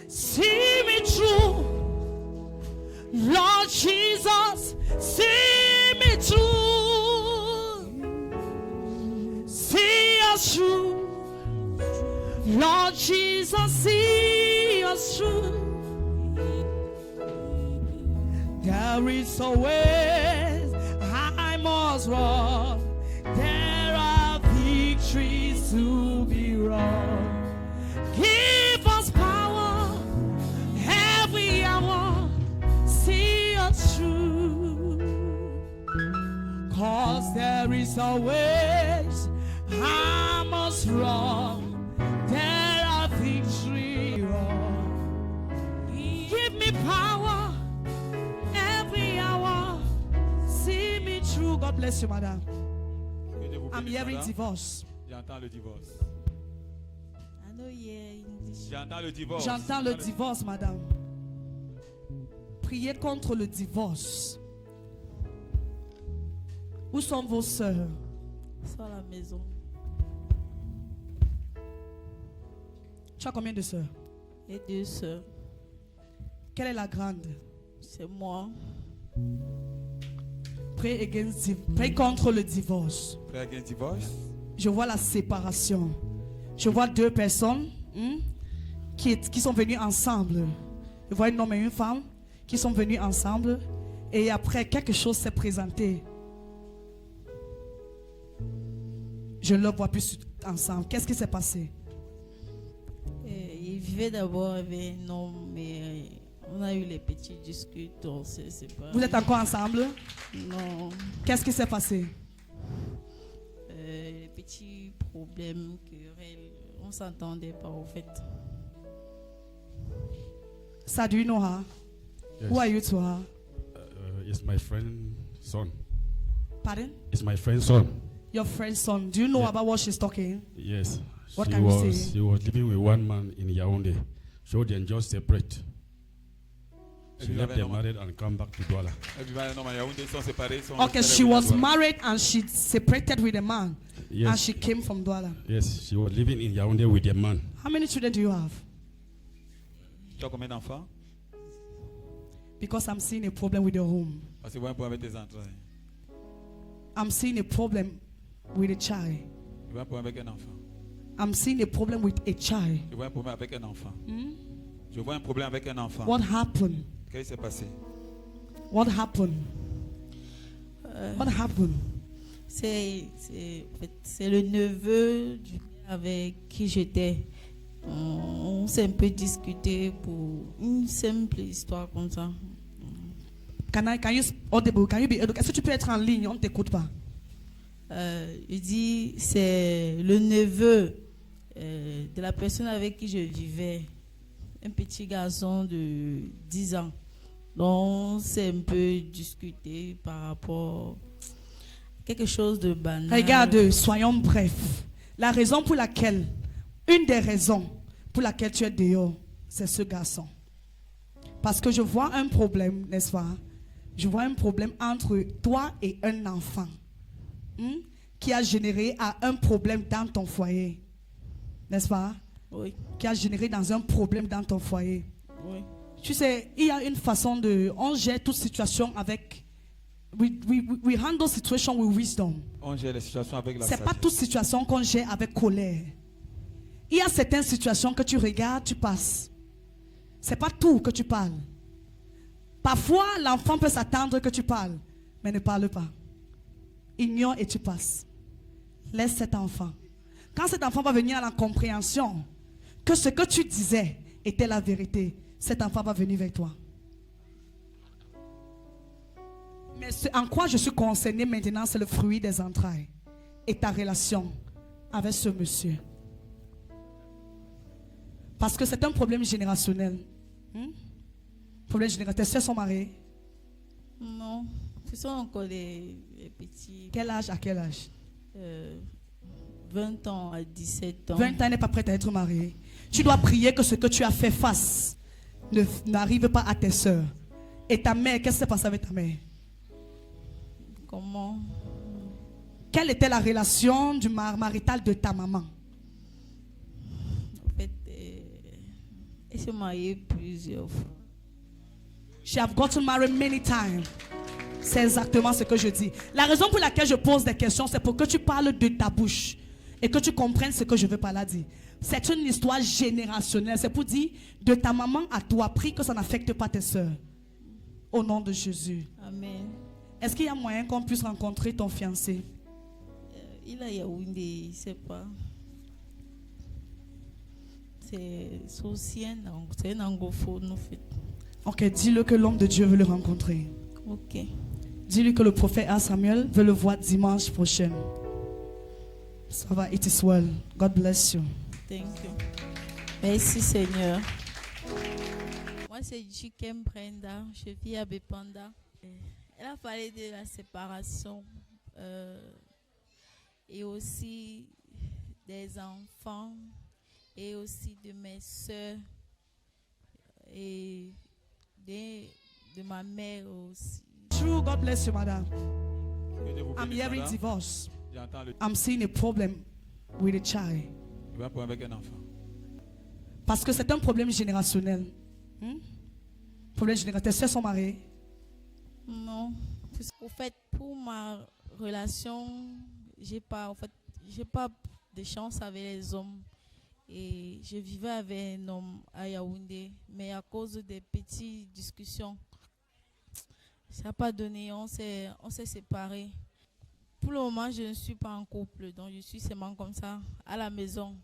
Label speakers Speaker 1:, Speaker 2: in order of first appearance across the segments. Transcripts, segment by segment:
Speaker 1: see me through. Lord Jesus, see me through. See us through. Lord Jesus, see us through. There is a way I must run. There are victories to be won. Give us power every hour. See us through. 'Cause there is a way I must run. There are victories. Give me power every hour. See me through. God bless you, madam. I'm hearing divorce.
Speaker 2: J'entends le divorce.
Speaker 3: I know English.
Speaker 2: J'entends le divorce.
Speaker 1: J'entends le divorce, madame. Priez contre le divorce. Où sont vos sœurs?
Speaker 3: Sur la maison.
Speaker 1: Tu as combien de sœurs?
Speaker 3: Et 2 sœurs.
Speaker 1: Quelle est la grande?
Speaker 3: C'est moi.
Speaker 1: Prie contre le divorce.
Speaker 2: Pray against divorce.
Speaker 1: Je vois la séparation. Je vois 2 personnes qui sont venues ensemble. Je vois un homme et une femme qui sont venus ensemble. Et après, quelque chose s'est présenté. Je ne les vois plus ensemble. Qu'est-ce qui s'est passé?
Speaker 3: Il vivait d'abord avec un homme, mais on a eu les petits disputes, on s'est séparés.
Speaker 1: Vous êtes encore ensemble?
Speaker 3: Non.
Speaker 1: Qu'est-ce qui s'est passé?
Speaker 3: Les petits problèmes, querelles, on ne s'entendait pas au fait.
Speaker 1: So, do you know her?
Speaker 4: Yes.
Speaker 1: Who are you to her?
Speaker 4: It's my friend's son.
Speaker 1: Pardon?
Speaker 4: It's my friend's son.
Speaker 1: Your friend's son. Do you know
Speaker 4: Yeah.
Speaker 1: about what she's talking?
Speaker 4: Yes.
Speaker 1: What can you say?
Speaker 4: She was living with one man in Yaoundé. So they just separate. She left them married and come back to Douala.
Speaker 1: Okay, she was married and she separated with a man.
Speaker 4: Yes.
Speaker 1: And she came from Douala.
Speaker 4: Yes, she was living in Yaoundé with a man.
Speaker 1: How many children do you have?
Speaker 2: Tu as combien d'enfants?
Speaker 1: Because I'm seeing a problem with your home.
Speaker 2: Parce que vous avez un problème avec tes entrailles.
Speaker 1: I'm seeing a problem with a child.
Speaker 2: Tu vois un problème avec un enfant.
Speaker 1: I'm seeing a problem with a child.
Speaker 2: Je vois un problème avec un enfant. Je vois un problème avec un enfant.
Speaker 1: What happened?
Speaker 2: Qu'est-ce qui s'est passé?
Speaker 1: What happened? What happened?
Speaker 3: C'est le neveu avec qui j'étais. On s'est un peu discuté pour une simple histoire comme ça.
Speaker 1: Can you audible? Can you be audible? Est-ce que tu peux être en ligne? On ne t'écoute pas.
Speaker 3: Je dis, c'est le neveu de la personne avec qui je vivais. Un petit garçon de 10 ans. Donc, on s'est un peu discuté par rapport à quelque chose de banal.
Speaker 1: Regarde, soyons brefs. La raison pour laquelle, une des raisons pour laquelle tu es dehors, c'est ce garçon. Parce que je vois un problème, n'est-ce pas? Je vois un problème entre toi et un enfant qui a généré un problème dans ton foyer. N'est-ce pas?
Speaker 3: Oui.
Speaker 1: Qui a généré dans un problème dans ton foyer.
Speaker 3: Oui.
Speaker 1: Tu sais, il y a une façon de... On gère toute situation avec... We handle situation with wisdom.
Speaker 2: On gère les situations avec la
Speaker 1: C'est
Speaker 2: sagesse.
Speaker 1: pas toute situation qu'on gère avec colère. Il y a certaines situations que tu regardes, tu passes. C'est pas tout que tu parles. Parfois, l'enfant peut s'attendre que tu parles, mais ne parle pas. Ignore et tu passes. Laisse cet enfant. Quand cet enfant va venir à la compréhension que ce que tu disais était la vérité, cet enfant va venir vers toi. Mais ce en quoi je suis concernée maintenant, c'est le fruit des entrailles et ta relation avec ce monsieur. Parce que c'est un problème générationnel. Problème générationnel. Tes soeurs sont mariées?
Speaker 3: Non, ce sont encore des petits.
Speaker 1: Quel âge? À quel âge?
Speaker 3: 20 ans à 17 ans.
Speaker 1: 20 ans n'est pas prête à être mariée. Tu dois prier que ce que tu as fait face n'arrive pas à tes soeurs. Et ta mère, qu'est-ce qui s'est passé avec ta mère?
Speaker 3: Comment?
Speaker 1: Quelle était la relation du maritale de ta maman?
Speaker 3: En fait, Elle s'est mariée plusieurs fois.
Speaker 1: She have gotten married many times. C'est exactement ce que je dis. La raison pour laquelle je pose des questions, c'est pour que tu parles de ta bouche et que tu comprennes ce que je veux par là dire. C'est une histoire générationnelle. C'est pour dire de ta maman à toi, prie que ça n'affecte pas tes soeurs. Au nom de Jésus.
Speaker 3: Amen.
Speaker 1: Est-ce qu'il y a moyen qu'on puisse rencontrer ton fiancé?
Speaker 3: Il a Yaoundé, je ne sais pas. C'est un anglophone en fait.
Speaker 1: Ok, dis-le que l'homme de Dieu veut le rencontrer.
Speaker 3: Ok.
Speaker 1: Dis-lui que le prophète Samuel veut le voir dimanche prochain. Ça va, it is well. God bless you.
Speaker 3: Thank you. Merci Seigneur. Moi c'est Jikem Brenda, je vis à Bepanda. Elle a parlé de la séparation et aussi des enfants et aussi de mes soeurs et de ma mère aussi.
Speaker 1: True, God bless you, madam.
Speaker 2: Que Dieu vous
Speaker 1: I'm
Speaker 2: bénisse,
Speaker 1: hearing
Speaker 2: madame.
Speaker 1: divorce.
Speaker 2: J'entends le
Speaker 1: I'm seeing a problem with a child.
Speaker 2: il y a un problème avec un enfant.
Speaker 1: Parce que c'est un problème générationnel. Problème générationnel. Tes soeurs sont mariées?
Speaker 3: Non. Au fait, pour ma relation, j'ai pas de chance avec les hommes. Et je vivais avec un homme à Yaoundé, mais à cause des petites discussions, ça n'a pas donné, on s'est séparés. Pour le moment, je ne suis pas en couple, donc je suis seulement comme ça, à la maison.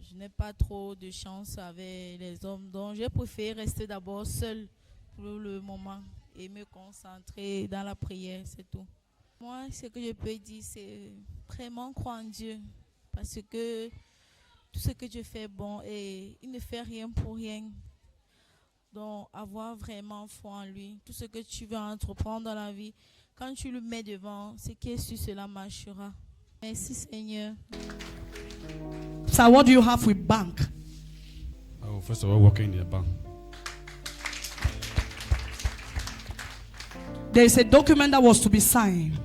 Speaker 3: Je n'ai pas trop de chance avec les hommes, donc j'ai préféré rester d'abord seule pour le moment et me concentrer dans la prière, c'est tout. Moi, ce que je peux dire, c'est vraiment croire en Dieu, parce que tout ce que Dieu fait bon et il ne fait rien pour rien. Donc, avoir vraiment foi en lui. Tout ce que tu veux entreprendre dans la vie, quand tu le mets devant, c'est que sur cela marchera. Merci Seigneur.
Speaker 1: So what do you have with bank?
Speaker 4: I will first of all work in the bank.
Speaker 1: There is a document that was to be signed.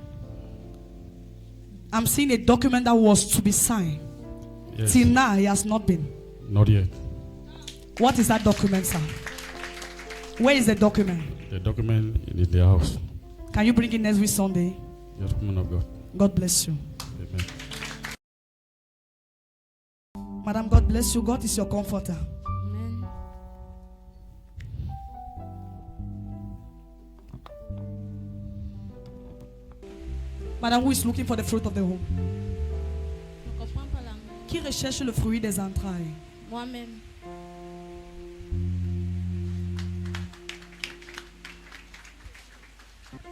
Speaker 1: I'm seeing a document that was to be signed.
Speaker 4: Yes.
Speaker 1: Till now, it has not been.
Speaker 4: Not yet.
Speaker 1: What is that document, sir? Where is the document?
Speaker 4: The document is in the house.
Speaker 1: Can you bring it next week Sunday?
Speaker 4: Yes, woman of God.
Speaker 1: God bless you.
Speaker 4: Amen.
Speaker 1: Madam, God bless you. God is your comforter.
Speaker 5: Amen.
Speaker 1: Madam, who is looking for the fruit of the womb?
Speaker 5: Je ne comprends pas l'anglais.
Speaker 1: Qui recherche le fruit des entrailles?
Speaker 5: Moi-même.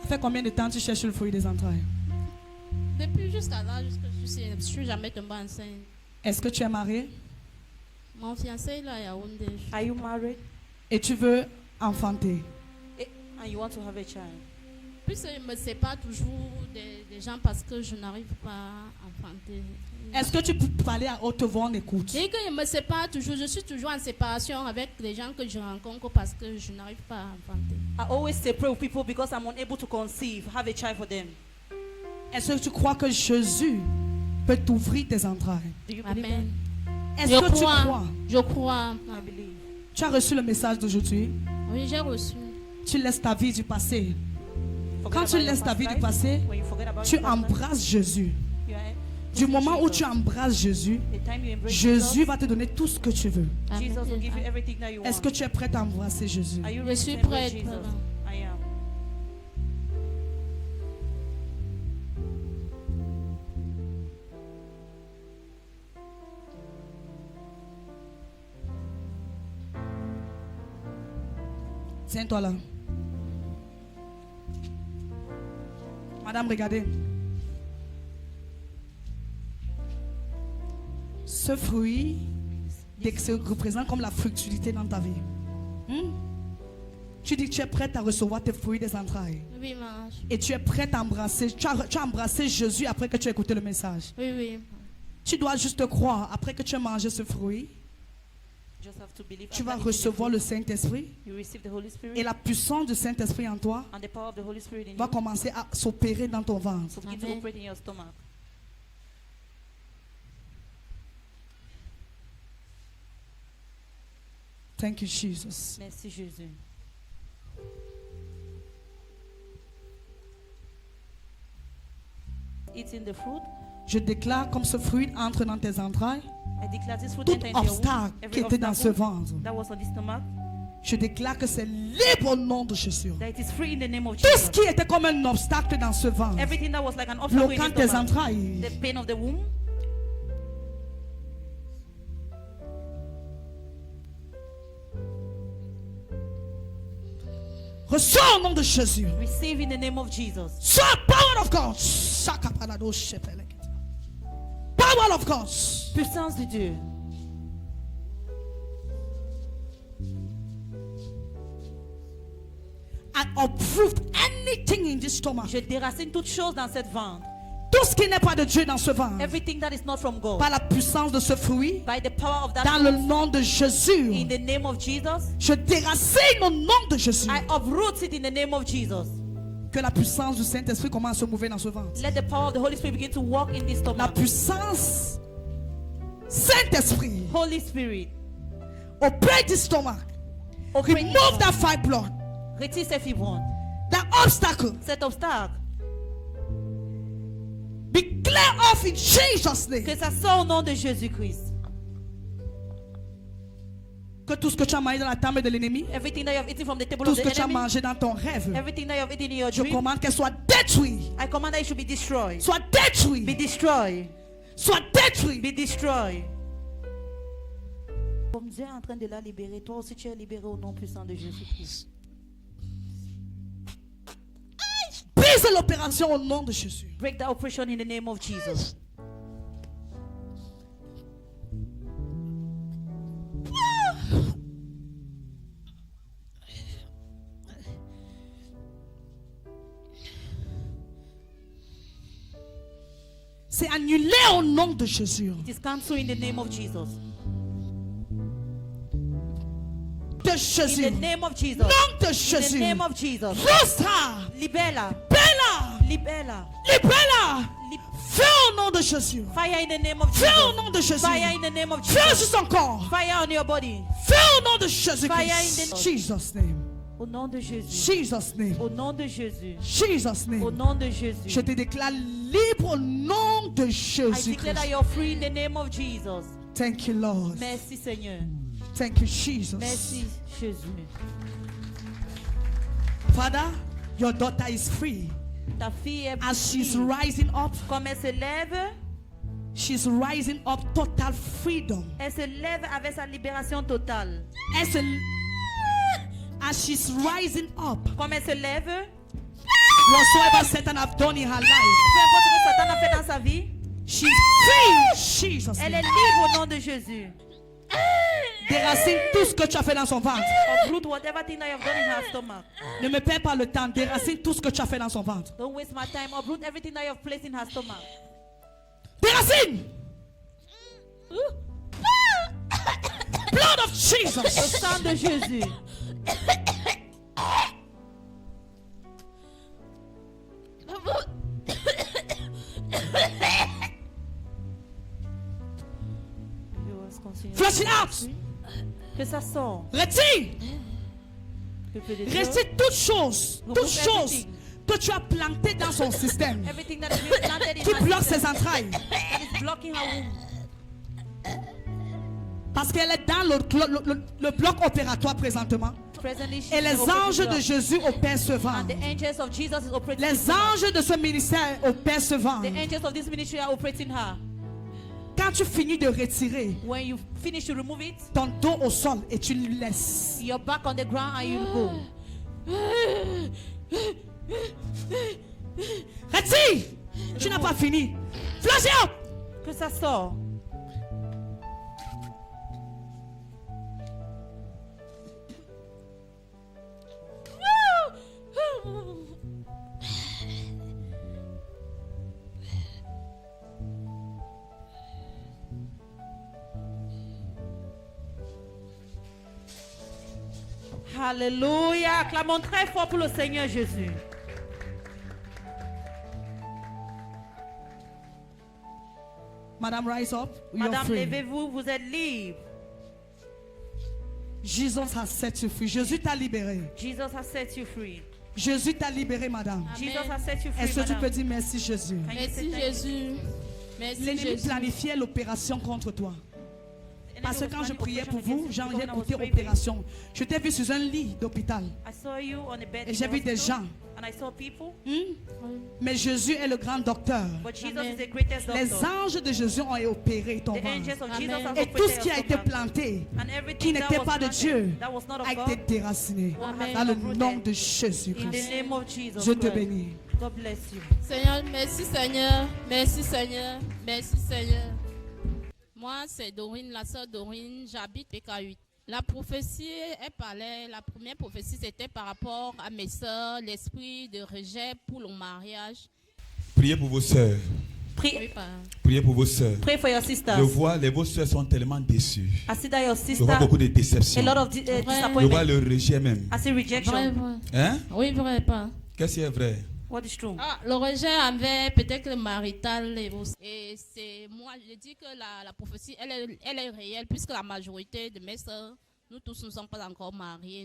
Speaker 1: Ça fait combien de temps tu cherches le fruit des entrailles?
Speaker 5: Depuis jusqu'à là, je ne suis jamais tombée enceinte.
Speaker 1: Est-ce que tu es marié?
Speaker 5: Mon fiancé, là, à Yaoundé.
Speaker 6: Are you married?
Speaker 1: Et tu veux enfanter?
Speaker 6: And you want to have a child?
Speaker 5: Puisque je ne me sépare toujours des gens parce que je n'arrive pas à enfanter.
Speaker 1: Est-ce que tu peux parler à haute voix, on écoute?
Speaker 5: Et que je me sépare toujours, je suis toujours en séparation avec les gens que je rencontre parce que je n'arrive pas à enfanter.
Speaker 6: I always separate with people because I'm unable to conceive. Have a child for them.
Speaker 1: Est-ce que tu crois que Jésus peut t'ouvrir tes entrailles?
Speaker 6: Do you believe
Speaker 5: Amen.
Speaker 1: Est-ce que tu crois?
Speaker 5: Je crois.
Speaker 6: that? I believe.
Speaker 1: Tu as reçu le message d'aujourd'hui?
Speaker 5: Oui, j'ai reçu.
Speaker 1: Tu laisses ta vie du passé.
Speaker 6: Forget
Speaker 1: Quand tu
Speaker 6: about your
Speaker 1: laisses ta
Speaker 6: past
Speaker 1: vie du
Speaker 6: life.
Speaker 1: passé,
Speaker 6: When you forget about
Speaker 1: tu
Speaker 6: your past life,
Speaker 1: embrasses Jésus.
Speaker 6: you are-
Speaker 1: Du moment où
Speaker 6: Jesus.
Speaker 1: tu embrasses Jésus,
Speaker 6: The time you embrace
Speaker 1: Jésus
Speaker 6: Jesus,
Speaker 1: va te donner tout ce que tu veux.
Speaker 6: Jesus will
Speaker 5: Amen.
Speaker 6: give you everything that you
Speaker 1: Est-ce
Speaker 6: want.
Speaker 1: que tu es prête à embrasser Jésus?
Speaker 6: Are you
Speaker 5: Je
Speaker 6: ready
Speaker 5: suis
Speaker 6: to embrace
Speaker 5: prête.
Speaker 6: Jesus? I am.
Speaker 1: Tiens-toi là. Madame, regardez. Ce fruit se représente comme la fructuosité dans ta vie. Tu dis que tu es prête à recevoir tes fruits des entrailles.
Speaker 5: Oui, maman.
Speaker 1: Et tu es prête à embrasser. Tu as embrassé Jésus après que tu as écouté le message.
Speaker 5: Oui, oui.
Speaker 1: Tu dois juste croire. Après que tu as mangé ce fruit,
Speaker 6: Just have to believe.
Speaker 1: tu
Speaker 6: After
Speaker 1: vas
Speaker 6: eating the
Speaker 1: recevoir
Speaker 6: fruit,
Speaker 1: le Saint-Esprit.
Speaker 6: you receive the Holy Spirit.
Speaker 1: Et la puissance du Saint-Esprit en toi
Speaker 6: And the power of the Holy Spirit in
Speaker 1: va
Speaker 6: you.
Speaker 1: commencer à s'opérer dans ton ventre.
Speaker 6: So begin to
Speaker 5: Amen.
Speaker 6: operate in your stomach.
Speaker 1: Thank you, Jesus.
Speaker 6: Merci Jésus. Eating the fruit.
Speaker 1: Je déclare comme ce fruit entre dans tes entrailles,
Speaker 6: I declare this fruit
Speaker 1: tout
Speaker 6: enter into your womb.
Speaker 1: obstacle qui
Speaker 6: Every
Speaker 1: était dans ce
Speaker 6: obstacle
Speaker 1: ventre,
Speaker 6: that was on the stomach,
Speaker 1: je déclare que c'est libre au nom de Jésus.
Speaker 6: that it is free in the name of
Speaker 1: Tout ce
Speaker 6: Jesus.
Speaker 1: qui était comme un obstacle dans ce ventre,
Speaker 6: Everything that was like an obstacle in
Speaker 1: bloquant
Speaker 6: the
Speaker 1: tes
Speaker 6: stomach,
Speaker 1: entrailles,
Speaker 6: the pain of the womb,
Speaker 1: reçois au nom de Jésus.
Speaker 6: receive in the name of Jesus.
Speaker 1: Sois power of God. Shakaparado shepelekete. Power of God.
Speaker 6: Puissance de Dieu.
Speaker 1: I uproot anything in this stomach.
Speaker 6: Je déracine toute chose dans cette ventre.
Speaker 1: Tout ce qui n'est pas de Dieu dans ce ventre.
Speaker 6: Everything that is not from God.
Speaker 1: Par la puissance de ce fruit,
Speaker 6: By the power of that
Speaker 1: dans le
Speaker 6: fruit,
Speaker 1: nom de Jésus,
Speaker 6: in the name of Jesus.
Speaker 1: je déracine au nom de Jésus.
Speaker 6: I uproot it in the name of Jesus.
Speaker 1: Que la puissance du Saint-Esprit commence à se mouver dans ce ventre.
Speaker 6: Let the power of the Holy Spirit begin to walk in this
Speaker 1: La
Speaker 6: stomach.
Speaker 1: puissance Saint-Esprit
Speaker 6: Holy Spirit,
Speaker 1: auprès du stomach.
Speaker 6: open it
Speaker 1: Remove
Speaker 6: up.
Speaker 1: that fibroid,
Speaker 6: Retire ces fibromes.
Speaker 1: that obstacle.
Speaker 6: Cet obstacle,
Speaker 1: Be clear off in Jesus' name.
Speaker 6: que ça sort au nom de Jésus-Christ.
Speaker 1: Que tout ce que tu as mangé dans la table de l'ennemi,
Speaker 6: Everything that you have eaten from the table
Speaker 1: tout
Speaker 6: of
Speaker 1: ce
Speaker 6: the
Speaker 1: que tu as
Speaker 6: enemy,
Speaker 1: mangé dans ton rêve,
Speaker 6: everything that you have eaten in your
Speaker 1: je
Speaker 6: dream,
Speaker 1: commande qu'elle soit détruite.
Speaker 6: I command that it should be destroyed.
Speaker 1: Soit
Speaker 6: Be
Speaker 1: détruite.
Speaker 6: destroyed.
Speaker 1: Soit détruite.
Speaker 6: Be destroyed. Comme Dieu est en train de la libérer, toi aussi tu es libéré au nom puissant de Jésus-Christ.
Speaker 1: Brise l'opération au nom de Jésus.
Speaker 6: Break that oppression in the name of Jesus.
Speaker 1: C'est annulé au nom de Jésus.
Speaker 6: It is cancelled in the name of Jesus.
Speaker 1: De
Speaker 6: In
Speaker 1: Jésus.
Speaker 6: the name of Jesus.
Speaker 1: Nom de
Speaker 6: In the
Speaker 1: Jésus.
Speaker 6: name of Jesus.
Speaker 1: Rostra.
Speaker 6: Libella.
Speaker 1: Bella.
Speaker 6: Libella.
Speaker 1: Libella.
Speaker 6: Lib-
Speaker 1: Feu au nom de Jésus.
Speaker 6: Fire in the name of
Speaker 1: Feu au
Speaker 6: Jesus.
Speaker 1: nom de Jésus.
Speaker 6: Fire in the name of
Speaker 1: Feu
Speaker 6: Jesus.
Speaker 1: sur son corps.
Speaker 6: Fire on your body.
Speaker 1: Feu au nom de Jésus.
Speaker 6: Fire in the-
Speaker 1: Jesus name.
Speaker 6: Au nom de Jésus.
Speaker 1: Jesus name.
Speaker 6: Au nom de Jésus.
Speaker 1: Jesus
Speaker 6: Au
Speaker 1: name.
Speaker 6: nom de Jésus.
Speaker 1: Je te déclare libre au nom de
Speaker 6: I
Speaker 1: Jésus.
Speaker 6: declare that you're free in the name of Jesus.
Speaker 1: Thank you, Lord.
Speaker 6: Merci Seigneur.
Speaker 1: Thank you, Jesus.
Speaker 6: Merci Jésus.
Speaker 1: Father, your daughter is free.
Speaker 6: Ta fille est
Speaker 1: As she's
Speaker 6: free.
Speaker 1: rising up,
Speaker 6: Comme elle se lève,
Speaker 1: she's rising up total freedom.
Speaker 6: elle se lève avec sa libération totale.
Speaker 1: As she's rising up,
Speaker 6: Comme elle se lève,
Speaker 1: whatsoever Satan have done in her life,
Speaker 6: peu importe ce que Satan a fait dans sa vie,
Speaker 1: she's free. Jesus.
Speaker 6: elle est
Speaker 1: name.
Speaker 6: libre au nom de Jésus.
Speaker 1: Déracine tout ce que tu as fait dans son ventre.
Speaker 6: Uproot whatever thing that you have done in her stomach.
Speaker 1: Ne me perds pas le temps. Déracine tout ce que tu as fait dans son ventre.
Speaker 6: Don't waste my time. Uproot everything that you have placed in her stomach.
Speaker 1: Déracine. Blood of
Speaker 6: Le
Speaker 1: Jesus.
Speaker 6: sang de Jésus.
Speaker 1: Flush it out.
Speaker 6: Que ça sort.
Speaker 1: Retire.
Speaker 6: Que feu de Dieu.
Speaker 1: Retire toute chose.
Speaker 6: Remove
Speaker 1: Toute chose
Speaker 6: everything.
Speaker 1: que tu as planté dans son système.
Speaker 6: Everything that is being planted in
Speaker 1: Qui
Speaker 6: her
Speaker 1: bloque
Speaker 6: system,
Speaker 1: ses entrailles.
Speaker 6: that is blocking her womb.
Speaker 1: Parce qu'elle est dans le bloc opératoire présentement.
Speaker 6: Presently, she
Speaker 1: Et
Speaker 6: is
Speaker 1: les
Speaker 6: operating
Speaker 1: anges de
Speaker 6: block.
Speaker 1: Jésus opèrent ce
Speaker 6: And
Speaker 1: ventre.
Speaker 6: the angels of Jesus is operating
Speaker 1: Les
Speaker 6: this woman.
Speaker 1: anges de ce ministère opèrent ce ventre.
Speaker 6: The angels of this ministry are operating her.
Speaker 1: Quand tu finis de retirer
Speaker 6: When you finish to remove it,
Speaker 1: ton dos au sol et tu le laisses.
Speaker 6: you're back on the ground and you go.
Speaker 1: Retire. Tu n'as pas fini. Flush it out.
Speaker 6: Que ça sort. Alléluia. Acclamons très fort pour le Seigneur Jésus.
Speaker 1: Madame, rise up. You're
Speaker 6: Madame,
Speaker 1: free.
Speaker 6: levez-vous, vous êtes libre.
Speaker 1: Jesus has set you free. Jésus t'a libéré.
Speaker 6: Jesus has set you free.
Speaker 1: Jésus t'a libéré, madame.
Speaker 5: Amen.
Speaker 6: Jesus has set you free,
Speaker 1: Est-ce que tu
Speaker 6: madam.
Speaker 1: peux dire merci, Jésus?
Speaker 6: Can you
Speaker 5: Merci
Speaker 6: say thank you?
Speaker 5: Jésus. Merci
Speaker 1: L'ennemi
Speaker 5: Jésus.
Speaker 1: planifiait l'opération contre toi.
Speaker 6: And
Speaker 1: Parce que
Speaker 6: then
Speaker 1: quand je
Speaker 6: there was
Speaker 1: priais
Speaker 6: planning
Speaker 1: pour vous,
Speaker 6: operation
Speaker 1: j'ai
Speaker 6: against you, because when I was
Speaker 1: écouté
Speaker 6: praying,
Speaker 1: opération. Je t'ai vu sur un lit d'hôpital.
Speaker 6: I saw you on a bed
Speaker 1: Et
Speaker 6: in
Speaker 1: j'ai
Speaker 6: the
Speaker 1: vu des
Speaker 6: hospital,
Speaker 1: gens.
Speaker 6: and I saw people.
Speaker 1: Mais Jésus est le grand docteur.
Speaker 6: But Jesus
Speaker 5: Amen.
Speaker 6: is the greatest
Speaker 1: Les
Speaker 6: doctor.
Speaker 1: anges de Jésus ont opéré ton
Speaker 6: The angels
Speaker 1: ventre.
Speaker 6: of
Speaker 5: Amen.
Speaker 6: Jesus have
Speaker 1: Et tout ce
Speaker 6: operated
Speaker 1: qui a
Speaker 6: your
Speaker 1: été
Speaker 6: stomach.
Speaker 1: planté,
Speaker 6: And
Speaker 1: qui
Speaker 6: everything that
Speaker 1: n'était
Speaker 6: was
Speaker 1: pas de
Speaker 6: planted,
Speaker 1: Dieu,
Speaker 6: that was not of
Speaker 1: a été
Speaker 6: God,
Speaker 1: déraciné.
Speaker 5: Amen.
Speaker 1: Dans le
Speaker 6: Amen.
Speaker 1: nom de
Speaker 6: in
Speaker 1: Jésus-Christ.
Speaker 6: the name of Jesus
Speaker 1: Je te
Speaker 6: Christ.
Speaker 1: bénis.
Speaker 6: God bless you.
Speaker 5: Seigneur, merci Seigneur. Merci Seigneur. Merci Seigneur. Moi, c'est Dorine, la sœur Dorine. J'habite PK8. La prophétie, elle parlait, la première prophétie, c'était par rapport à mes sœurs, l'esprit de rejet pour le mariage.
Speaker 2: Priez pour vos sœurs.
Speaker 5: Oui,
Speaker 6: Pray,
Speaker 2: Priez pour vos sœurs.
Speaker 6: pray for your sisters.
Speaker 2: Je vois, vos sœurs sont tellement déçues.
Speaker 6: I see that your
Speaker 2: Je
Speaker 6: sister,
Speaker 2: vois beaucoup de
Speaker 6: a
Speaker 2: déceptions.
Speaker 6: lot of
Speaker 2: Je vois
Speaker 6: disappointment.
Speaker 2: le rejet même.
Speaker 6: I see
Speaker 5: vrai,
Speaker 6: rejection.
Speaker 5: vrai.
Speaker 2: Hein?
Speaker 5: Oui, vrai, pas.
Speaker 2: Qu'est-ce qui est vrai?
Speaker 6: What is true?
Speaker 5: Ah, le rejet envers peut-être le marital. Et c'est moi, je dis que la prophétie, elle est réelle, puisque la majorité de mes soeurs, nous tous ne sommes pas encore mariés.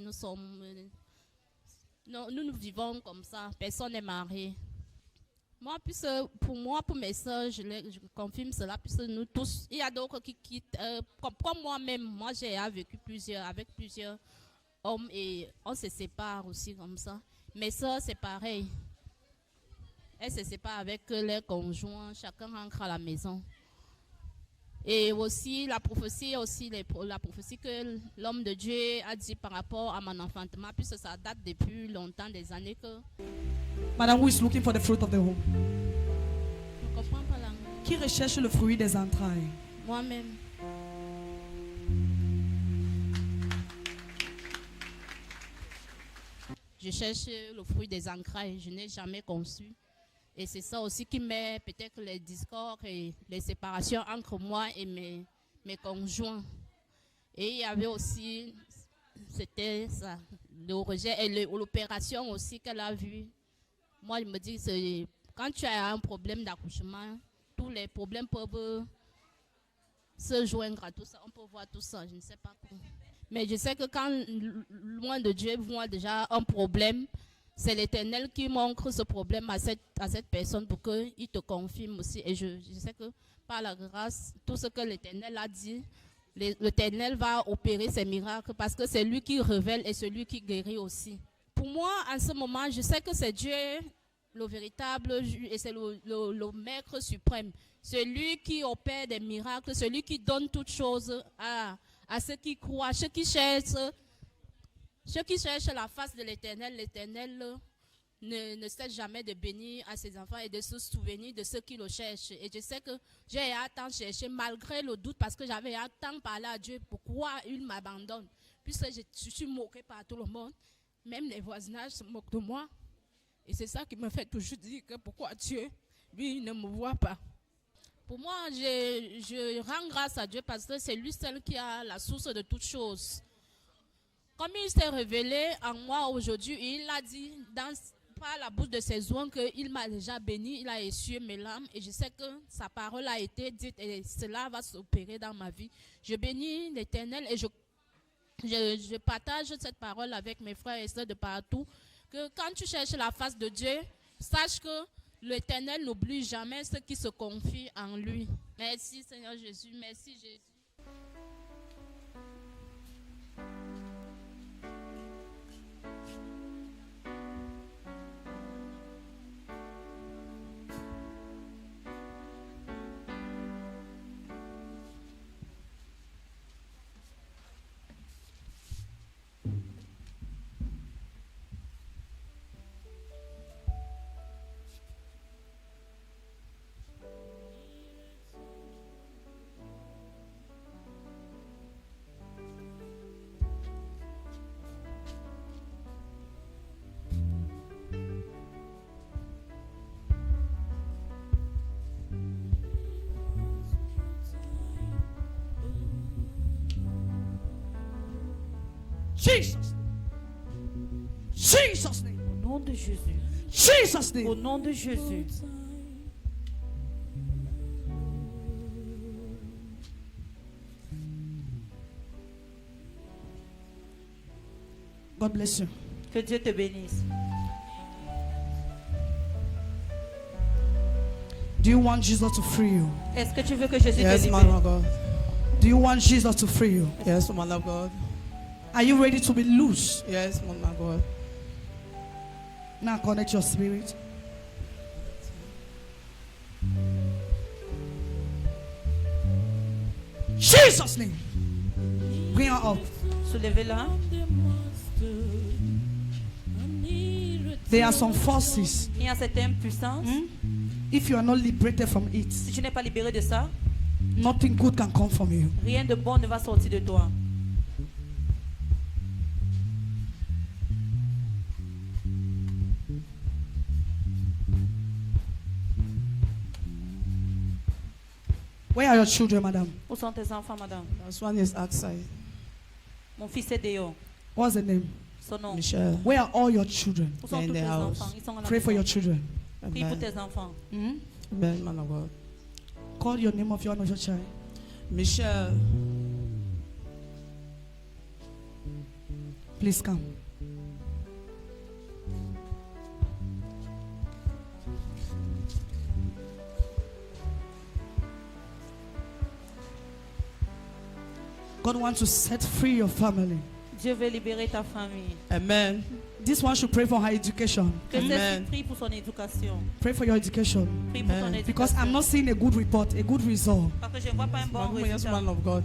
Speaker 5: Nous vivons comme ça. Personne n'est marié. Moi, pour mes soeurs, je confirme cela, puisque nous tous, il y a d'autres qui quittent. Comme moi-même, moi j'ai vécu avec plusieurs hommes et on se sépare aussi comme ça. Mes soeurs, c'est pareil. Elles se séparent avec leurs conjoints, chacun rentre à la maison. Et aussi la prophétie que l'homme de Dieu a dit par rapport à mon enfantement, puisque ça date depuis longtemps, des années que
Speaker 1: Madame, who is looking for the fruit of the womb?
Speaker 5: je ne comprends pas l'anglais.
Speaker 1: Qui recherche le fruit des entrailles?
Speaker 5: Moi-même. Je cherche le fruit des entrailles, je n'ai jamais conçu. Et c'est ça aussi qui met peut-être les discords et les séparations entre moi et mes conjoints. Et il y avait aussi, c'était ça, le rejet et l'opération aussi qu'elle a vue. Moi, je me dis, quand tu as un problème d'accouchement, tous les problèmes peuvent se joindre à tout ça. On peut voir tout ça, je ne sais pas comment. Mais je sais que quand, loin de Dieu, voit déjà un problème, c'est l'Éternel qui montre ce problème à cette personne pour qu'il te confirme aussi. Et je sais que par la grâce, tout ce que l'Éternel a dit, l'Éternel va opérer ses miracles parce que c'est lui qui révèle et celui qui guérit aussi. Pour moi, en ce moment, je sais que c'est Dieu, le véritable, et c'est le Maître suprême. Celui qui opère des miracles, celui qui donne toutes choses à ceux qui croient, ceux qui cherchent la face de l'Éternel. L'Éternel ne cesse jamais de bénir à ses enfants et de se souvenir de ceux qui le cherchent. Et je sais que j'ai tant cherché malgré le doute parce que j'avais tant parlé à Dieu. Pourquoi il m'abandonne? Puisque je suis moquée par tout le monde. Même les voisinages se moquent de moi. Et c'est ça qui me fait toujours dire que pourquoi Dieu, lui, ne me voit pas. Pour moi, je rends grâce à Dieu parce que c'est lui seul qui a la source de toutes choses. Comme il s'est révélé en moi aujourd'hui, il a dit par la bouche de ses oies qu'il m'a déjà béni, il a essuyé mes larmes et je sais que sa parole a été dite et cela va s'opérer dans ma vie. Je bénis l'Éternel et je partage cette parole avec mes frères et sœurs de partout. Que quand tu cherches la face de Dieu, sache que l'Éternel n'oublie jamais ceux qui se confient en lui. Merci Seigneur Jésus, merci Jésus.
Speaker 1: Jesus. Jesus name.
Speaker 6: Au nom de Jésus.
Speaker 1: Jesus
Speaker 6: Au
Speaker 1: name.
Speaker 6: nom de Jésus.
Speaker 1: God bless you.
Speaker 6: Que Dieu te bénisse.
Speaker 1: Do you want Jesus to free you?
Speaker 6: Est-ce que tu veux que Jésus te
Speaker 7: Yes, man
Speaker 6: libère?
Speaker 7: of God.
Speaker 1: Do you want Jesus to free you?
Speaker 7: Yes, man of God.
Speaker 1: Are you ready to be loose?
Speaker 7: Yes, man of God.
Speaker 1: Now connect your spirit. Jesus' name. Bring her up.
Speaker 6: Soulevez-la.
Speaker 1: There are some forces.
Speaker 6: Il y a certaines puissances.
Speaker 1: If you are not liberated from it,
Speaker 6: Si tu n'es pas libéré de ça,
Speaker 1: nothing good can come from you.
Speaker 6: rien de bon ne va sortir de toi.
Speaker 1: Where are your children, madam?
Speaker 6: Où sont tes enfants, madame?
Speaker 7: This one is outside.
Speaker 6: Mon fils est dehors.
Speaker 1: What's the name?
Speaker 6: Son nom.
Speaker 7: Michelle.
Speaker 1: Where are all your children?
Speaker 6: Où sont
Speaker 7: In
Speaker 6: tous
Speaker 7: the
Speaker 6: tes
Speaker 7: house.
Speaker 6: enfants? Ils sont à la
Speaker 1: Pray for
Speaker 6: maison.
Speaker 1: your children.
Speaker 6: Prie pour
Speaker 7: Amen.
Speaker 6: tes enfants.
Speaker 7: Amen, man of God.
Speaker 1: Call your name of one of your child.
Speaker 7: Michelle.
Speaker 1: Please come. God wants to set free your family.
Speaker 6: Dieu veut libérer ta famille.
Speaker 7: Amen.
Speaker 1: This one should pray for her education.
Speaker 6: Que celle-ci
Speaker 7: Amen.
Speaker 6: prie pour son éducation.
Speaker 1: Pray for your education.
Speaker 6: Prie pour
Speaker 7: Amen.
Speaker 6: ton éducation.
Speaker 1: Because I'm not seeing a good report, a good result.
Speaker 6: Parce que je ne vois pas un bon
Speaker 7: Yes,
Speaker 6: résultat.
Speaker 7: man of God.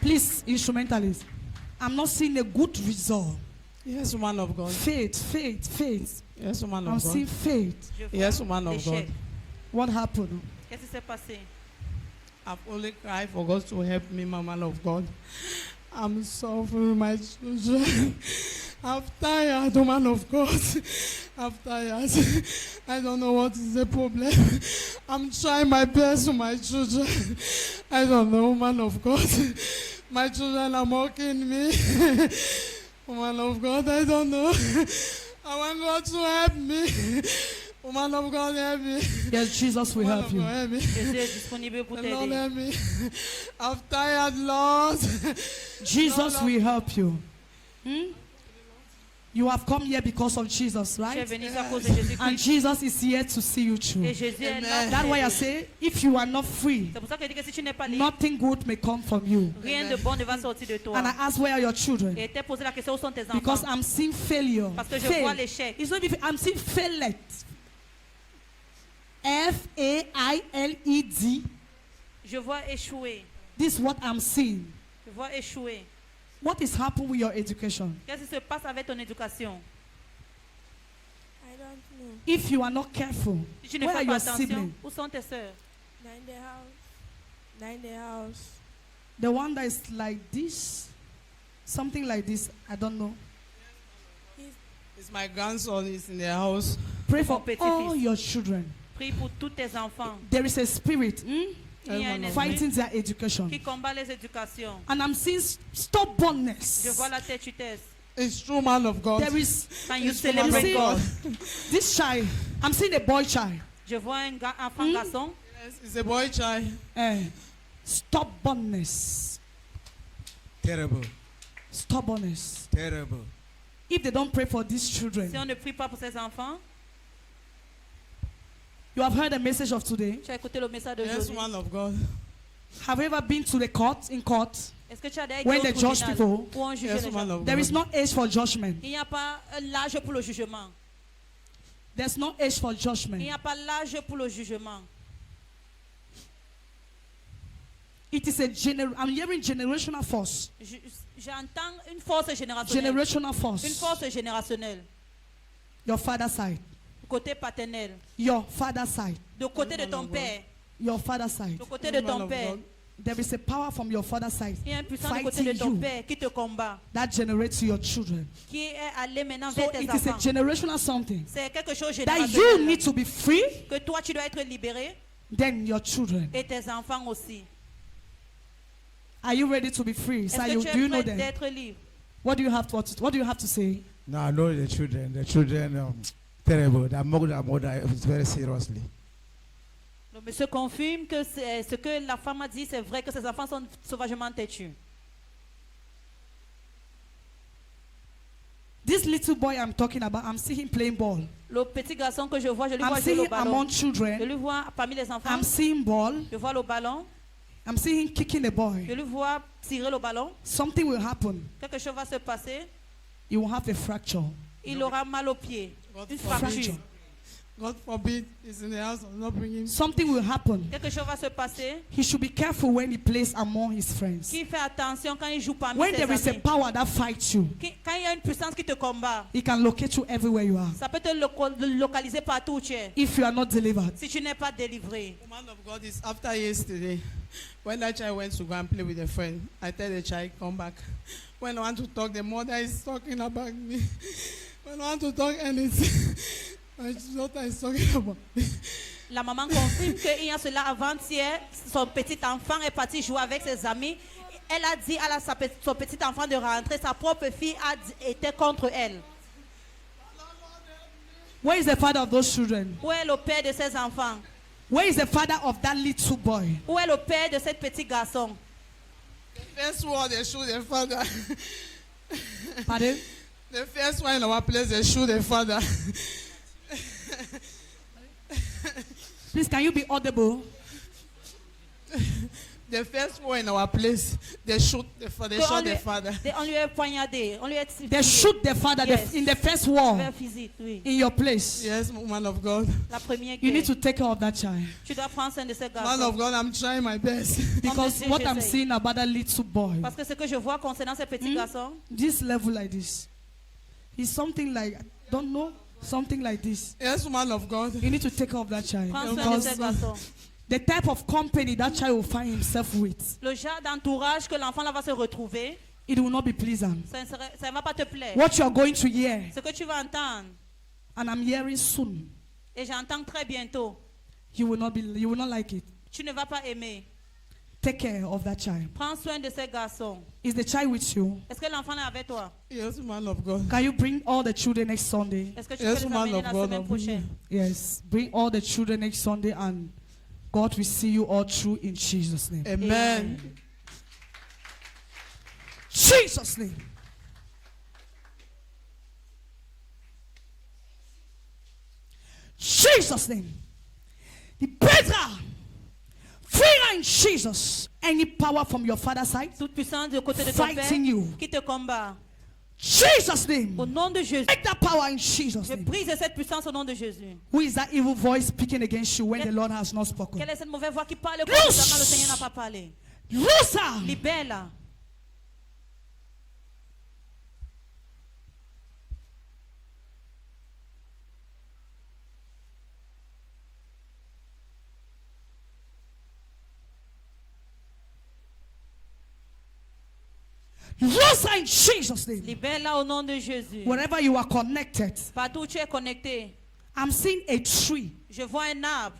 Speaker 1: Please, instrumentalist. I'm not seeing a good result.
Speaker 7: Yes, man of God.
Speaker 1: Faith, faith, faith.
Speaker 7: Yes, man
Speaker 1: I'm
Speaker 7: of
Speaker 1: seeing
Speaker 7: God.
Speaker 1: faith.
Speaker 6: Je vois
Speaker 7: Yes, man of
Speaker 6: l'échec.
Speaker 7: God.
Speaker 1: What happened?
Speaker 6: Qu'est-ce qui s'est passé?
Speaker 7: I've only cried for God to help me, my man of God. I'm suffering, my children. I'm tired, oh man of God. I'm tired. I don't know what is the problem. I'm trying my best for my children. I don't know, man of God. My children are mocking me. Oh man of God, I don't know. I want God to help me. Oh man of God, help me.
Speaker 1: Yes, Jesus will
Speaker 7: Man
Speaker 1: help
Speaker 7: of
Speaker 1: you.
Speaker 7: God, help me.
Speaker 6: Jésus est disponible pour
Speaker 7: Lord,
Speaker 6: t'aider.
Speaker 7: help me. I'm tired, Lord.
Speaker 1: Jesus will help you. You have come here because of Jesus,
Speaker 6: Tu es
Speaker 1: right?
Speaker 6: venu à cause de Jésus-Christ.
Speaker 1: And Jesus is here to see you through.
Speaker 6: Et Jésus est là.
Speaker 7: Amen.
Speaker 1: That's why I say, if you are not free,
Speaker 6: C'est pour ça que je dis que si tu n'es pas libre,
Speaker 1: nothing good may come from you.
Speaker 6: rien de bon ne va sortir de toi.
Speaker 1: And I ask, where are your children?
Speaker 6: Et t'ai posé la question, où sont tes
Speaker 1: Because
Speaker 6: enfants?
Speaker 1: I'm seeing failure.
Speaker 6: Parce que je
Speaker 1: Fail.
Speaker 6: vois l'échec.
Speaker 1: It's not even, I'm seeing failed. F-A-I-L-E-D.
Speaker 6: Je vois échouer.
Speaker 1: This is what I'm seeing.
Speaker 6: Je vois échouer.
Speaker 1: What is happening with your education?
Speaker 6: Qu'est-ce qui se passe avec ton éducation?
Speaker 8: I don't know.
Speaker 1: If you are not careful,
Speaker 6: Si tu ne
Speaker 1: where are
Speaker 6: fais pas
Speaker 1: your
Speaker 6: attention,
Speaker 1: siblings?
Speaker 6: où sont tes sœurs?
Speaker 8: They're in the house. They're in the house.
Speaker 1: The one that is like this, something like this, I don't know.
Speaker 7: It's my grandson. He's in the house.
Speaker 1: Pray for
Speaker 6: Mon petit-fils.
Speaker 1: all your children.
Speaker 6: Prie pour tous tes enfants.
Speaker 1: There is a spirit
Speaker 6: Il y a un esprit
Speaker 1: fighting their education.
Speaker 6: qui combat les éducations.
Speaker 1: And I'm seeing
Speaker 6: Je
Speaker 1: stubbornness.
Speaker 6: vois la têtutesse.
Speaker 7: It's true, man of God.
Speaker 1: There is
Speaker 6: Quand you
Speaker 7: It's true, man
Speaker 1: you
Speaker 7: of
Speaker 1: see,
Speaker 6: celebrate
Speaker 7: God.
Speaker 6: God.
Speaker 1: this child. I'm seeing a boy child.
Speaker 6: Je vois un enfant garçon.
Speaker 7: Yes, it's a boy child.
Speaker 1: Stubbornness.
Speaker 9: Terrible,
Speaker 1: Stubbornness.
Speaker 9: terrible.
Speaker 1: If they don't pray for these children,
Speaker 6: Si on ne prie pas pour ses enfants,
Speaker 1: you have heard the message of today.
Speaker 6: tu as écouté le message
Speaker 7: Yes,
Speaker 6: d'aujourd'hui.
Speaker 7: man of God.
Speaker 1: Have you ever been to the court? In court,
Speaker 6: Est-ce que tu as déjà
Speaker 1: When
Speaker 6: été au
Speaker 1: they judge
Speaker 6: tribunal
Speaker 1: people,
Speaker 6: où on juge
Speaker 7: Yes,
Speaker 6: les
Speaker 7: man
Speaker 6: gens?
Speaker 7: of
Speaker 1: there
Speaker 7: God.
Speaker 1: is no age for judgment.
Speaker 6: Il n'y a pas l'âge pour le jugement.
Speaker 1: There's no age for
Speaker 6: Il
Speaker 1: judgment.
Speaker 6: n'y a pas l'âge pour le jugement.
Speaker 1: It is a I'm hearing generational force.
Speaker 6: J'entends une force générationnelle.
Speaker 1: Generational
Speaker 6: Une
Speaker 1: force.
Speaker 6: force générationnelle.
Speaker 1: Your father's side.
Speaker 6: Côté paternel.
Speaker 1: Your father's side.
Speaker 6: De côté de ton père.
Speaker 1: Your father's side.
Speaker 6: De côté de ton père.
Speaker 1: There is a power from your father's side
Speaker 6: Il y a un puissant de côté de
Speaker 1: fighting
Speaker 6: ton
Speaker 1: you
Speaker 6: père qui te combat.
Speaker 1: that generates your children.
Speaker 6: Qui est allé maintenant
Speaker 1: So
Speaker 6: vers tes
Speaker 1: it is a
Speaker 6: enfants.
Speaker 1: generational something
Speaker 6: C'est quelque chose de
Speaker 1: that you
Speaker 6: générationnel.
Speaker 1: need to be free,
Speaker 6: Que toi tu dois être libéré.
Speaker 1: then your children.
Speaker 6: Et tes enfants aussi.
Speaker 1: Are you ready to be free?
Speaker 6: Est-ce
Speaker 1: So
Speaker 6: que
Speaker 1: you,
Speaker 6: tu
Speaker 1: do you
Speaker 6: es
Speaker 1: know
Speaker 6: prêt
Speaker 1: them?
Speaker 6: d'être libre?
Speaker 1: What do you have to say?
Speaker 9: No, I know the children. The children, terrible. They mock their mother very seriously.
Speaker 6: Le monsieur confirme que ce que la femme a dit, c'est vrai que ses enfants sont sauvagement têtus.
Speaker 1: little boy I'm talking about, I'm seeing him playing ball.
Speaker 6: Le petit garçon que je vois, je lui
Speaker 1: I'm
Speaker 6: vois jouer
Speaker 1: seeing
Speaker 6: le
Speaker 1: him
Speaker 6: ballon.
Speaker 1: among
Speaker 6: Je
Speaker 1: children.
Speaker 6: lui vois parmi les enfants.
Speaker 1: I'm seeing ball.
Speaker 6: Je vois le ballon.
Speaker 1: I'm seeing him kicking the
Speaker 6: Je
Speaker 1: boy.
Speaker 6: lui vois tirer le ballon.
Speaker 1: Something will happen.
Speaker 6: Quelque chose va se passer.
Speaker 1: You will have a fracture.
Speaker 6: Il aura mal au pied.
Speaker 7: God
Speaker 6: Une
Speaker 7: forbid.
Speaker 6: fracture.
Speaker 7: God forbid he's in the house. I'm not bringing him.
Speaker 1: Something will happen.
Speaker 6: Quelque chose va se passer.
Speaker 1: He should be careful when he plays among his friends.
Speaker 6: Qui fait attention quand il joue parmi
Speaker 1: When
Speaker 6: ses
Speaker 1: there is a
Speaker 6: amis.
Speaker 1: power that fights you,
Speaker 6: Quand il y a une puissance qui te combat,
Speaker 1: he can locate you everywhere you are.
Speaker 6: ça peut te localiser partout où tu es.
Speaker 1: If you are not delivered.
Speaker 6: Si tu n'es pas délivré.
Speaker 7: Woman of God is after yesterday. When that child went to go and play with a friend, I tell the child, come back. When I want to talk, the mother is talking about me. When I want to talk anything, my daughter is talking about me.
Speaker 6: La maman confirme qu'il y a cela avant-hier, son petit enfant est parti jouer avec ses amis. Elle a dit à son petit enfant de rentrer, sa propre fille était contre elle.
Speaker 1: Where is the father of those children?
Speaker 6: Où est le père de ses enfants?
Speaker 1: Where is the father of that little boy?
Speaker 6: Où est le père de ce petit garçon?
Speaker 7: The first one, they shoot the father.
Speaker 1: Pardon?
Speaker 7: The first one in our place, they shoot the father.
Speaker 1: Please, can you be audible?
Speaker 7: The first one in our place, they shoot the father. They shot the father.
Speaker 6: On lui a poignardé. On lui a
Speaker 1: They shoot the father
Speaker 6: Yes.
Speaker 1: in the first war
Speaker 6: physique, oui.
Speaker 1: in your place.
Speaker 7: Yes, woman of God.
Speaker 6: La première
Speaker 1: You need to
Speaker 6: guerre.
Speaker 1: take care of that child.
Speaker 6: Tu dois prendre soin de ce
Speaker 7: Man
Speaker 6: garçon.
Speaker 7: of God, I'm trying my best.
Speaker 1: Because
Speaker 6: Dieu,
Speaker 1: what I'm
Speaker 6: j'essaye.
Speaker 1: seeing about that little boy,
Speaker 6: Parce que ce que je vois concernant ce petit garçon,
Speaker 1: this level like this, is something like, I don't know, something like this.
Speaker 7: Yes, woman of God.
Speaker 1: You need to take care of that child.
Speaker 6: prends soin de
Speaker 1: Because
Speaker 6: ce garçon.
Speaker 1: the type of company that child will find himself with,
Speaker 6: Le genre d'entourage que l'enfant là va se retrouver,
Speaker 1: it will not be pleasant.
Speaker 6: ça ne va pas te plaire.
Speaker 1: What you are going to hear,
Speaker 6: Ce que tu vas entendre,
Speaker 1: and I'm hearing soon,
Speaker 6: et j'entends très bientôt,
Speaker 1: you will not like it.
Speaker 6: tu ne vas pas aimer.
Speaker 1: Take care of that child.
Speaker 6: Prends soin de ce garçon.
Speaker 1: Is the child with you?
Speaker 6: Est-ce que l'enfant est avec toi?
Speaker 7: Yes, man of God.
Speaker 1: Can you bring all the children next Sunday?
Speaker 6: Est-ce que tu
Speaker 7: Yes,
Speaker 6: peux les
Speaker 7: man
Speaker 6: amener
Speaker 7: of
Speaker 6: la
Speaker 7: God,
Speaker 6: semaine
Speaker 7: of
Speaker 6: prochaine?
Speaker 1: Yes. Bring all the children next Sunday, and God will see you all through in Jesus' name.
Speaker 7: Amen.
Speaker 1: Jesus' name. Jesus' name. The better. Freer in Jesus. Any power from your father's side
Speaker 6: Toute puissance de côté de ton père
Speaker 1: fighting you.
Speaker 6: qui te combat.
Speaker 1: Jesus' name.
Speaker 6: Au nom de Jésus.
Speaker 1: Take that power in Jesus'
Speaker 6: Je
Speaker 1: name.
Speaker 6: brise cette puissance au nom de Jésus.
Speaker 1: Who is that evil voice speaking against you when the Lord has not spoken?
Speaker 6: Quelle est cette mauvaise voix qui parle quand le Seigneur n'a pas parlé?
Speaker 1: Loose her.
Speaker 6: Libère-la.
Speaker 1: Loose her in Jesus' name.
Speaker 6: Libère-la au nom de Jésus.
Speaker 1: Wherever you are connected,
Speaker 6: Partout où tu es connecté,
Speaker 1: I'm seeing a tree.
Speaker 6: je vois un arbre.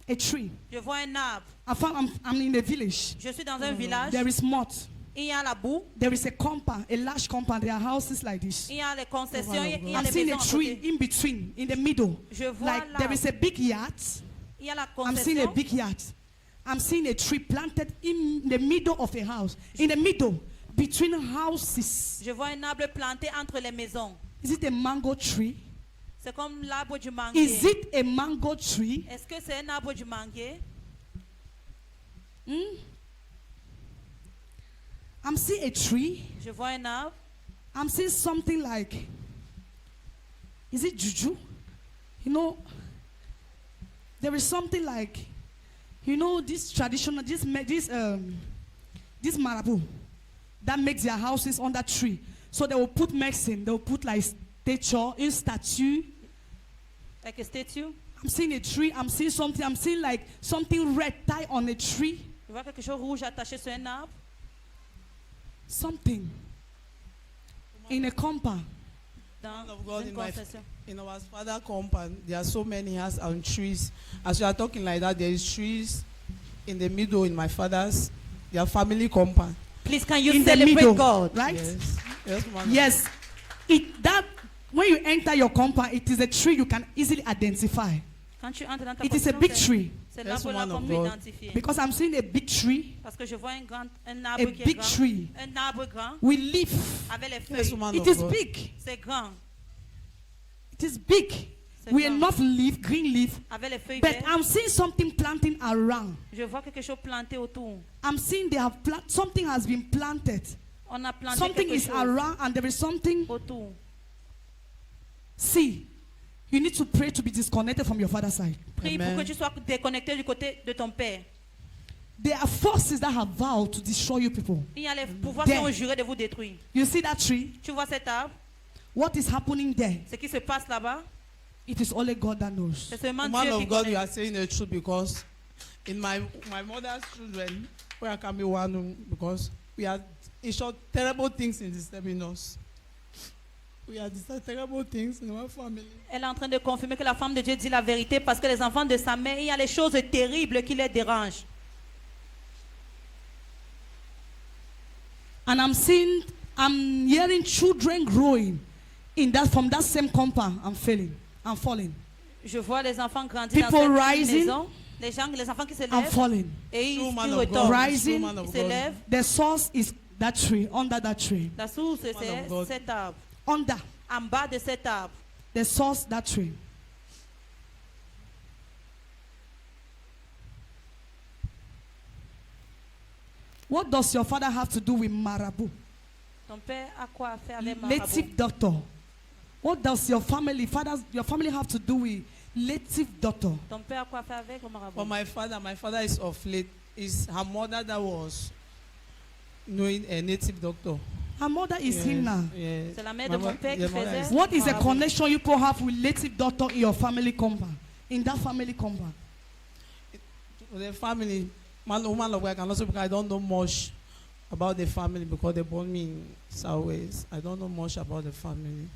Speaker 1: A tree.
Speaker 6: Je vois un arbre.
Speaker 1: I'm in a village.
Speaker 6: Je suis dans un village.
Speaker 1: There is mud.
Speaker 6: Il y a la boue.
Speaker 1: There is a compound, a large compound. There are houses like this.
Speaker 6: Il y a les concessions. Il y a
Speaker 1: I'm
Speaker 6: les
Speaker 1: seeing
Speaker 6: maisons
Speaker 1: a
Speaker 6: à
Speaker 1: tree
Speaker 6: côté.
Speaker 1: in between, in the middle.
Speaker 6: Je vois
Speaker 1: Like there is a big yard.
Speaker 6: Il y a la
Speaker 1: I'm seeing a
Speaker 6: concession.
Speaker 1: big yard. I'm seeing a tree planted in the middle of a house. In the middle, between houses.
Speaker 6: Je vois un arbre planté entre les maisons.
Speaker 1: Is it a mango tree?
Speaker 6: C'est comme l'arbre du manguier.
Speaker 1: Is it a mango tree?
Speaker 6: Est-ce que c'est un arbre du manguier?
Speaker 1: I'm seeing a tree.
Speaker 6: Je vois un arbre.
Speaker 1: I'm seeing something like, is it juju? You know, there is something like, you know, this traditional, this marabu that makes their houses on that tree. So they will put medicine, they will put like statue.
Speaker 6: Like a statue.
Speaker 1: I'm seeing a tree, I'm seeing like something red tied on a tree.
Speaker 6: Je vois quelque chose rouge attaché sur un arbre.
Speaker 1: Something in a compound.
Speaker 6: Dans
Speaker 7: Man of God,
Speaker 6: une concession.
Speaker 7: in our father compound, there are so many houses and trees. As you are talking like that, there is trees in the middle in my father's, their family compound.
Speaker 6: Please, can you
Speaker 1: In the
Speaker 6: celebrate
Speaker 1: middle,
Speaker 6: God?
Speaker 1: right?
Speaker 7: Yes. Yes, man.
Speaker 1: Yes. When you enter your compound, it is a tree you can easily identify.
Speaker 6: Quand tu entres dans ta
Speaker 1: It is a
Speaker 6: concession,
Speaker 1: big
Speaker 6: c'est-
Speaker 1: tree.
Speaker 6: C'est là
Speaker 7: Yes,
Speaker 6: pour la
Speaker 7: woman of
Speaker 6: mieux
Speaker 7: God.
Speaker 6: identifier.
Speaker 1: Because I'm seeing a big tree,
Speaker 6: Parce que je vois un
Speaker 1: a
Speaker 6: arbre qui est
Speaker 1: big
Speaker 6: grand.
Speaker 1: tree
Speaker 6: Un arbre grand
Speaker 1: with leaf.
Speaker 6: avec les
Speaker 7: Yes,
Speaker 6: feuilles.
Speaker 7: woman
Speaker 1: It
Speaker 7: of
Speaker 1: is
Speaker 7: God.
Speaker 1: big.
Speaker 6: C'est grand.
Speaker 1: It is big.
Speaker 6: C'est
Speaker 1: With
Speaker 6: grand.
Speaker 1: enough leaf, green leaf.
Speaker 6: Avec les feuilles
Speaker 1: But
Speaker 6: vertes.
Speaker 1: I'm seeing something planting around.
Speaker 6: Je vois quelque chose planté autour.
Speaker 1: I'm seeing they have something has been planted.
Speaker 6: On a planté
Speaker 1: Something
Speaker 6: quelque
Speaker 1: is
Speaker 6: chose
Speaker 1: around and there is something.
Speaker 6: autour.
Speaker 1: See, you need to pray to be disconnected from your father's side.
Speaker 6: Prie
Speaker 7: Amen.
Speaker 6: pour que tu sois déconnecté du côté de ton père.
Speaker 1: There are forces that have vowed to destroy you people.
Speaker 6: Il y a les pouvoirs
Speaker 1: There.
Speaker 6: qui ont juré de vous détruire.
Speaker 1: You see that tree?
Speaker 6: Tu vois cet arbre?
Speaker 1: What is happening there?
Speaker 6: Ce qui se passe là-bas,
Speaker 1: It is only God that knows.
Speaker 6: c'est seulement
Speaker 7: Man
Speaker 6: Dieu qui
Speaker 7: of God, you
Speaker 6: connaît.
Speaker 7: are saying the truth because in my mother's children, where can be one because we are in short terrible things in disturbing us. We are disturbing terrible things in our family.
Speaker 6: Elle est en train de confirmer que la femme de Dieu dit la vérité parce que les enfants de sa mère, il y a les choses terribles qui les dérangent.
Speaker 1: And I'm hearing children growing from that same compound. I'm falling.
Speaker 6: Je vois les enfants grandir
Speaker 1: People
Speaker 6: dans cette
Speaker 1: rising.
Speaker 6: maison. Les enfants qui se
Speaker 1: I'm
Speaker 6: lèvent
Speaker 1: falling.
Speaker 6: et
Speaker 7: True
Speaker 6: ils
Speaker 7: man of God.
Speaker 6: retombent.
Speaker 1: Rising.
Speaker 7: True man of
Speaker 6: Ils se
Speaker 7: God.
Speaker 6: lèvent.
Speaker 1: The source is that tree, under that tree.
Speaker 6: La source,
Speaker 7: Man of
Speaker 6: c'est
Speaker 7: God.
Speaker 6: cet arbre.
Speaker 1: Under
Speaker 6: En bas de cet arbre.
Speaker 1: the source, that tree. What does your father have to do with marabout?
Speaker 6: Ton père a quoi à faire avec marabout?
Speaker 1: Native doctor. What does your family have to do with native doctor?
Speaker 6: Ton père a quoi à faire avec le marabout?
Speaker 7: For my father is of late. Is her mother that was knowing a native doctor.
Speaker 1: Her mother is
Speaker 7: Yes,
Speaker 1: him now.
Speaker 7: yes.
Speaker 6: C'est la mère
Speaker 7: My
Speaker 6: de mon
Speaker 7: mo-
Speaker 6: père
Speaker 7: the
Speaker 6: qui
Speaker 7: mother
Speaker 6: faisait.
Speaker 7: is-
Speaker 1: What is the
Speaker 6: marabout.
Speaker 1: connection you people have with native doctor in your family compound? In that family compound?
Speaker 7: The family, woman of God, I can also because I don't know much about the family because they born me in Southwest. I don't know much about the family.